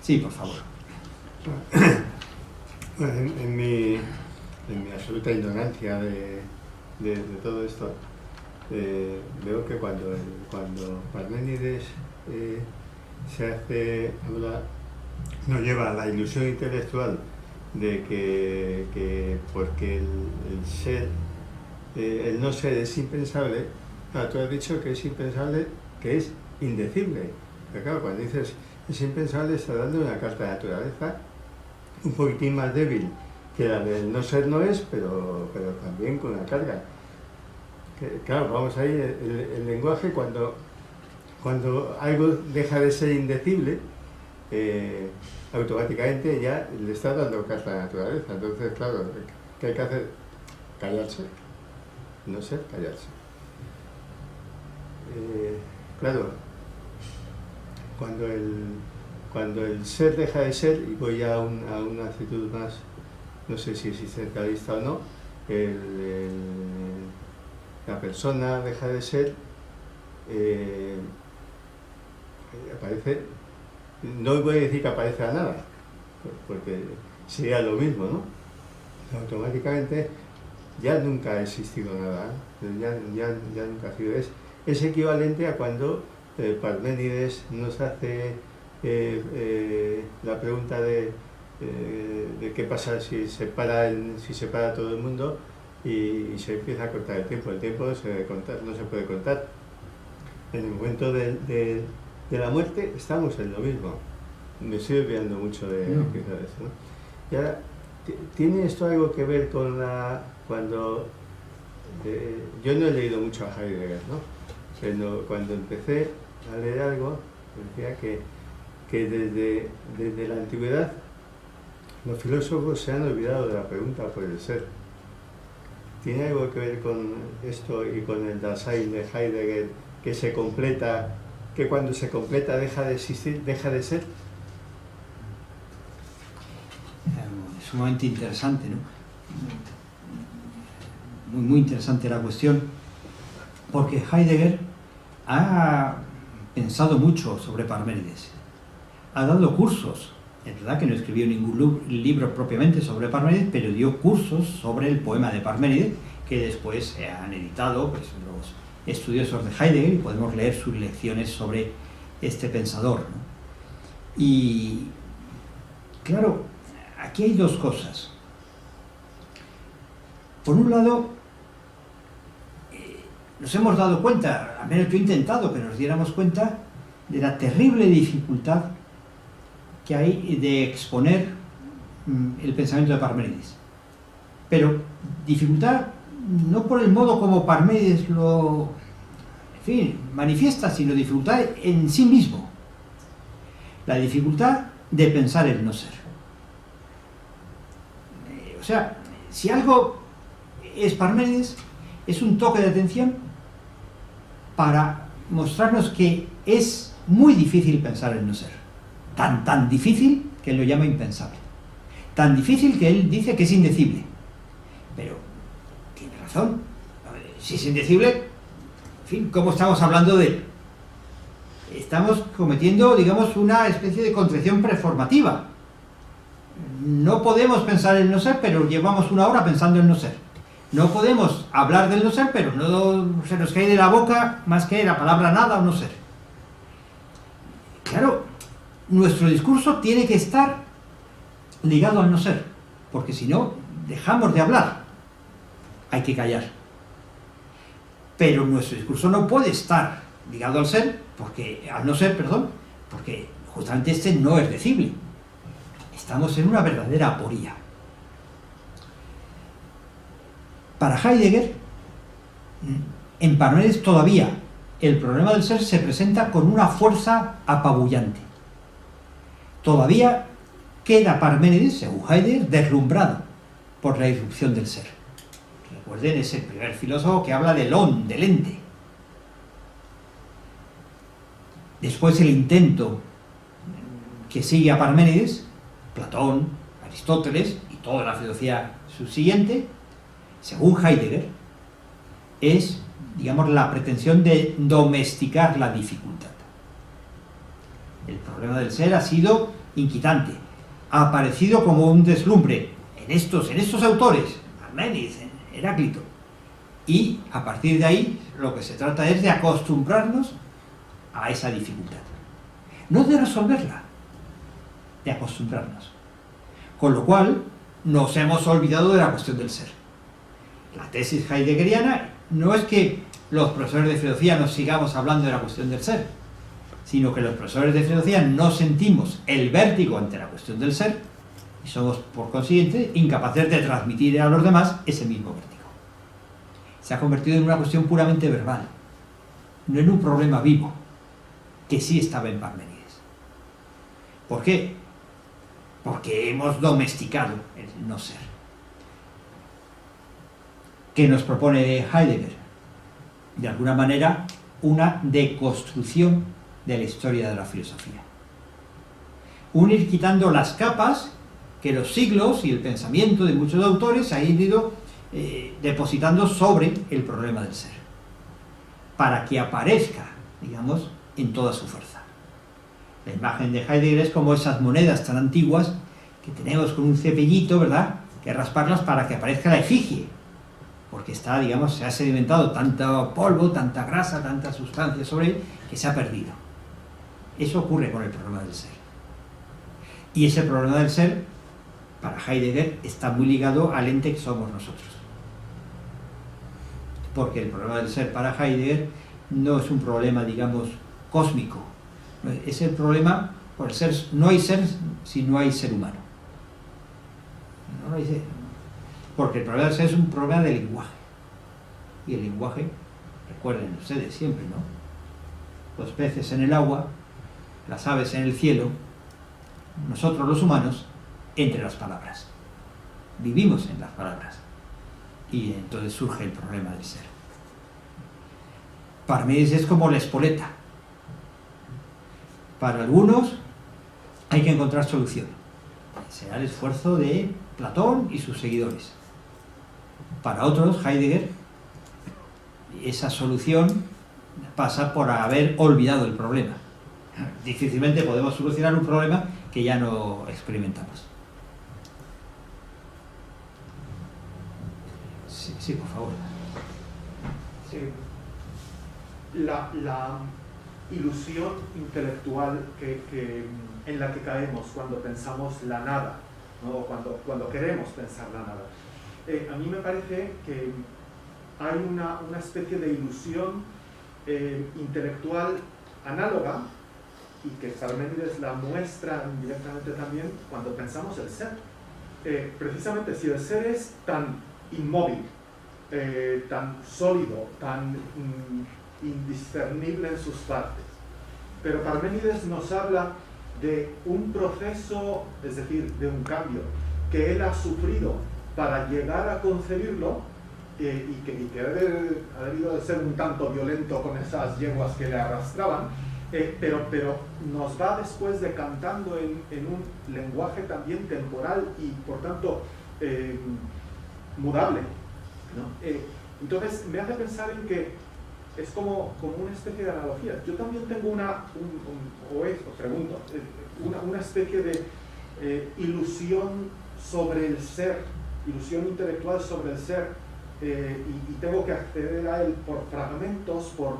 S2: Sí, por favor.
S3: En mi absoluta ignorancia de todo esto, veo que cuando Parménides no lleva la ilusión intelectual de que porque el ser, el no ser es impensable. Tú has dicho que es impensable, que es indecible. Pero claro, cuando dices es impensable, está dando una carta de naturaleza un poquitín más débil que la del no ser no es, pero también con una carga. Claro, vamos ahí, el lenguaje cuando algo deja de ser indecible, automáticamente ya le está dando carta de naturaleza. Entonces, claro, ¿qué hay que hacer? Callarse. No ser, callarse. Claro, cuando cuando el ser deja de ser, y voy a una actitud más, no sé si existencialista o no, la persona deja de ser, aparece, no voy a decir que aparece a nada, porque sería lo mismo, ¿no? Automáticamente ya nunca ha existido nada, ya nunca ha sido. Es equivalente a cuando Parménides nos hace la pregunta de qué pasa si se para todo el mundo y se empieza a cortar el tiempo. El tiempo no se puede contar. En el momento de la muerte estamos en lo mismo. Me estoy olvidando mucho de eso, ¿no? Y ahora, ¿tiene esto algo que ver con cuando yo no he leído mucho a Heidegger, ¿no? Pero cuando empecé a leer algo, decía que desde la antigüedad los filósofos se han olvidado de la pregunta por el ser. ¿Tiene algo que ver con esto y con el Dasein de Heidegger, que se completa, que cuando se completa deja de existir, deja de ser?
S2: Es sumamente interesante, ¿no? Muy interesante la cuestión, porque Heidegger ha pensado mucho sobre Parménides, ha dado cursos. Es verdad que no escribió ningún libro propiamente sobre Parménides, pero dio cursos sobre el poema de Parménides, que después se han editado pues, los estudiosos de Heidegger, y podemos leer sus lecciones sobre este pensador, ¿no? Y claro, aquí hay dos cosas. Por un lado, nos hemos dado cuenta, al menos yo he intentado que nos diéramos cuenta de la terrible dificultad que hay de exponer el pensamiento de Parménides. Pero dificultad no por el modo como Parménides lo manifiesta, sino dificultad en sí mismo. La dificultad de pensar el no ser. O sea, si algo es Parménides, es un toque de atención para mostrarnos que es muy difícil pensar el no ser. Tan difícil que él lo llama impensable. Tan difícil que él dice que es indecible. Pero tiene razón. Si es indecible, en fin, ¿cómo estamos hablando de él? Estamos cometiendo, digamos, una especie de contrición preformativa. No podemos pensar el no ser, pero llevamos una hora pensando en no ser. No podemos hablar del no ser, pero no se nos cae de la boca más que la palabra nada o no ser. Claro, nuestro discurso tiene que estar ligado al no ser, porque si no, dejamos de hablar. Hay que callar. Pero nuestro discurso no puede estar ligado al ser, al no ser, porque justamente este no es decible. Estamos en una verdadera aporía. Para Heidegger, en Parménides todavía el problema del ser se presenta con una fuerza apabullante. Todavía queda Parménides, según Heidegger, deslumbrado por la irrupción del ser. Recuerden, es el primer filósofo que habla del on, del ente. Después el intento que sigue a Parménides, Platón, Aristóteles y toda la filosofía subsiguiente, según Heidegger, es, digamos, la pretensión de domesticar la dificultad. El problema del ser ha sido inquietante, ha aparecido como un deslumbre en estos autores, Parménides, Heráclito, y a partir de ahí lo que se trata es de acostumbrarnos a esa dificultad, no de resolverla, de acostumbrarnos, con lo cual nos hemos olvidado de la cuestión del ser. La tesis heideggeriana no es que los profesores de filosofía nos sigamos hablando de la cuestión del ser, sino que los profesores de filosofía no sentimos el vértigo ante la cuestión del ser y somos, por consiguiente, incapaces de transmitir a los demás ese mismo vértigo. Se ha convertido en una cuestión puramente verbal, no en un problema vivo, que sí estaba en Parménides. ¿Por qué? Porque hemos domesticado el no ser. ¿Qué nos propone Heidegger? De alguna manera, una deconstrucción de la historia de la filosofía. ir quitando las capas que los siglos y el pensamiento de muchos autores han ido depositando sobre el problema del ser, para que aparezca, digamos, en toda su fuerza. La imagen de Heidegger es como esas monedas tan antiguas que tenemos con un cepillito, ¿verdad?, que rasparlas para que aparezca la efigie, porque está, digamos, se ha sedimentado tanto polvo, tanta grasa, tanta sustancia sobre él, que se ha perdido. Eso ocurre con el problema del ser. Y ese problema del ser, para Heidegger, está muy ligado al ente que somos nosotros. Porque el problema del ser para Heidegger no es un problema, digamos, cósmico. Es el problema, por el ser, no hay ser si no hay ser humano. No hay ser. Porque el problema del ser es un problema de lenguaje. Y el lenguaje, recuerden ustedes siempre, ¿no? Los peces en el agua, las aves en el cielo, nosotros los humanos, entre las palabras. Vivimos en las palabras. Y entonces surge el problema del ser. Parménides es como la espoleta. Para algunos hay que encontrar solución. Será el esfuerzo de Platón y sus seguidores. Para otros, Heidegger, esa solución pasa por haber olvidado el problema. Difícilmente podemos solucionar un problema que ya no experimentamos. Sí, por favor.
S1: Sí. La ilusión intelectual en la que caemos cuando pensamos la nada, ¿no? O cuando queremos pensar la nada. A mí me parece que hay una especie de ilusión intelectual análoga, y que Parménides la muestra indirectamente también cuando pensamos el ser. Precisamente si el ser es tan inmóvil, tan sólido, tan indiscernible en sus partes, pero Parménides nos habla de un proceso, es decir, de un cambio que él ha sufrido para llegar a concebirlo, y que ha debido de ser un tanto violento con esas yeguas que le arrastraban, pero nos va después decantando en un lenguaje también temporal y por tanto mudable, ¿no? Entonces me hace pensar en que es como una especie de analogía. Yo también tengo una especie de ilusión sobre el ser, ilusión intelectual sobre el ser, y tengo que acceder a él por fragmentos, por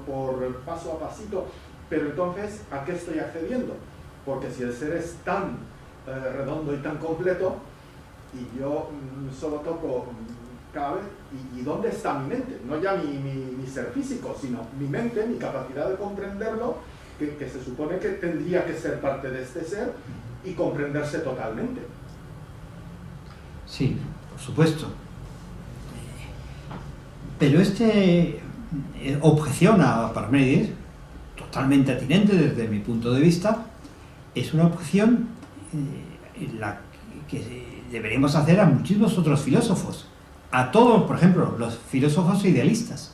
S1: paso a pasito. Pero entonces, ¿a qué estoy accediendo? Porque si el ser es tan redondo y tan completo, y yo solo toco cada vez, ¿y dónde está mi mente? No ya mi ser físico, sino mi mente, mi capacidad de comprenderlo, que se supone que tendría que ser parte de este ser y comprenderse totalmente.
S2: Sí, por supuesto. Pero objeción a Parménides, totalmente atinente desde mi punto de vista, es una objeción la que deberíamos hacer a muchísimos otros filósofos, a todos, por ejemplo, los filósofos idealistas.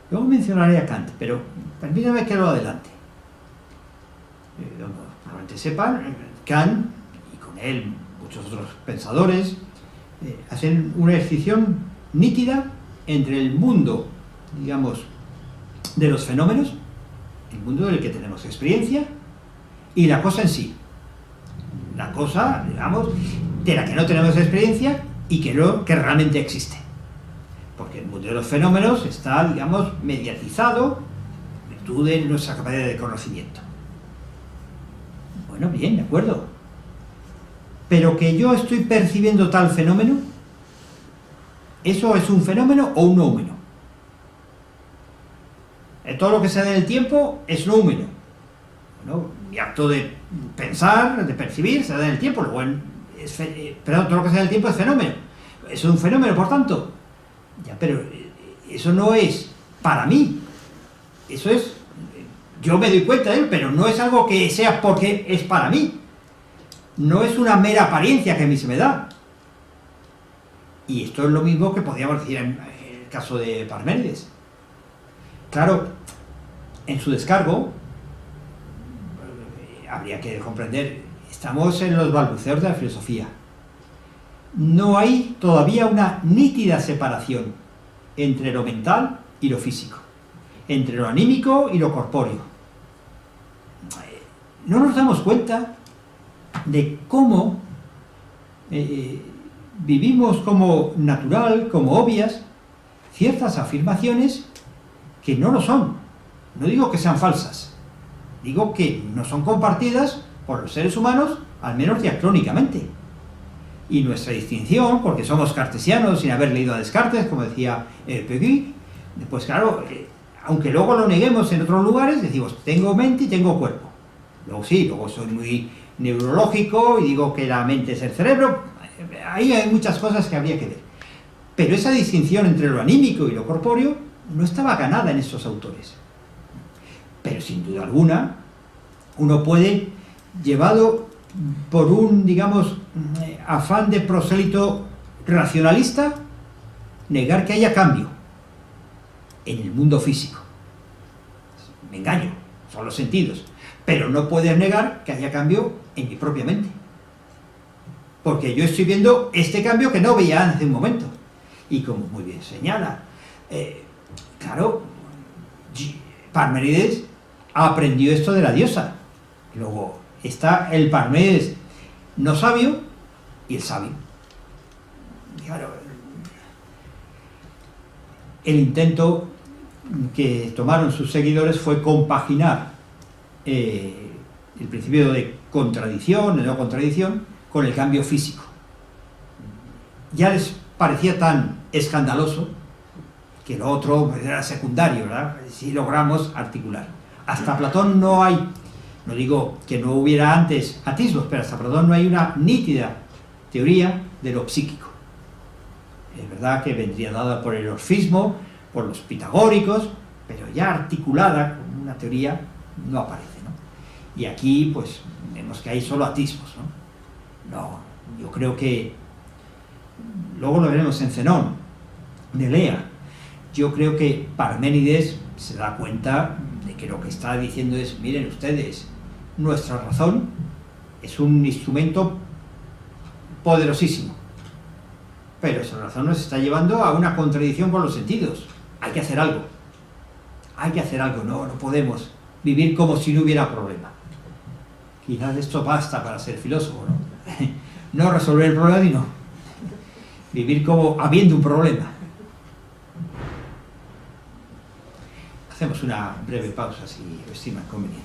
S2: Luego mencionaré a Kant, pero permítame que lo adelante. Probablemente sepan, Kant, y con él muchos otros pensadores, hacen una distinción nítida entre el mundo, digamos, de los fenómenos, el mundo del que tenemos experiencia, y la cosa en sí. La cosa, digamos, de la que no tenemos experiencia y que realmente existe. Porque el mundo de los fenómenos está, digamos, mediatizado en virtud de nuestra capacidad de conocimiento. Bueno, bien, de acuerdo. Pero que yo estoy percibiendo tal fenómeno, ¿eso es un fenómeno o un noumeno? Todo lo que se da en el tiempo es noumeno. Bueno, mi acto de pensar, de percibir, se da en el tiempo, luego todo lo que se da en el tiempo es fenómeno. ¿Es un fenómeno, por tanto? Ya, pero eso no es para mí. Eso es, yo me doy cuenta de él, pero no es algo que sea porque es para mí. No es una mera apariencia que a mí se me da. Y esto es lo mismo que podríamos decir en el caso de Parménides. Claro, en su descargo habría que comprender, estamos en los balbuceos de la filosofía. No hay todavía una nítida separación entre lo mental y lo físico, entre lo anímico y lo corpóreo. No nos damos cuenta de cómo vivimos como natural, como obvias, ciertas afirmaciones que no lo son. No digo que sean falsas, digo que no son compartidas por los seres humanos, al menos diacrónicamente. Y nuestra distinción, porque somos cartesianos sin haber leído a Descartes, como decía Peguy, pues claro, aunque luego lo neguemos en otros lugares, decimos, tengo mente y tengo cuerpo. Luego sí, luego soy muy neurológico y digo que la mente es el cerebro. Ahí hay muchas cosas que habría que ver. Pero esa distinción entre lo anímico y lo corpóreo no estaba ganada en estos autores. Pero sin duda alguna, uno puede, llevado por un, digamos, afán de prosélito racionalista, negar que haya cambio en el mundo físico. Me engaño, son los sentidos. Pero no puedes negar que haya cambio en mi propia mente. Porque yo estoy viendo este cambio que no veía hace un momento. Y como muy bien señala, claro, Parménides aprendió esto de la diosa. Luego está el Parménides no sabio y el sabio. Claro, el intento que tomaron sus seguidores fue compaginar el principio de contradicción, de no contradicción, con el cambio físico. Ya les parecía tan escandaloso que lo otro era secundario, ¿verdad? Si logramos articular. Hasta Platón no hay, no digo que no hubiera antes atismos, pero hasta Platón no hay una nítida teoría de lo psíquico. Es verdad que vendría dada por el orfismo, por los pitagóricos, pero ya articulada como una teoría no aparece, ¿no? Y aquí pues vemos que hay solo atismos, ¿no? No, yo creo que luego lo veremos en Zenón, Nelea. Yo creo que Parménides se da cuenta de que lo que está diciendo es, miren ustedes, nuestra razón es un instrumento poderosísimo, pero esa razón nos está llevando a una contradicción con los sentidos. Hay que hacer algo. Hay que hacer algo, no podemos vivir como si no hubiera problema. Quizás esto basta para ser filósofo, ¿no? No resolver el problema, sino vivir como habiendo un problema. Hacemos una breve pausa si lo estiman conveniente.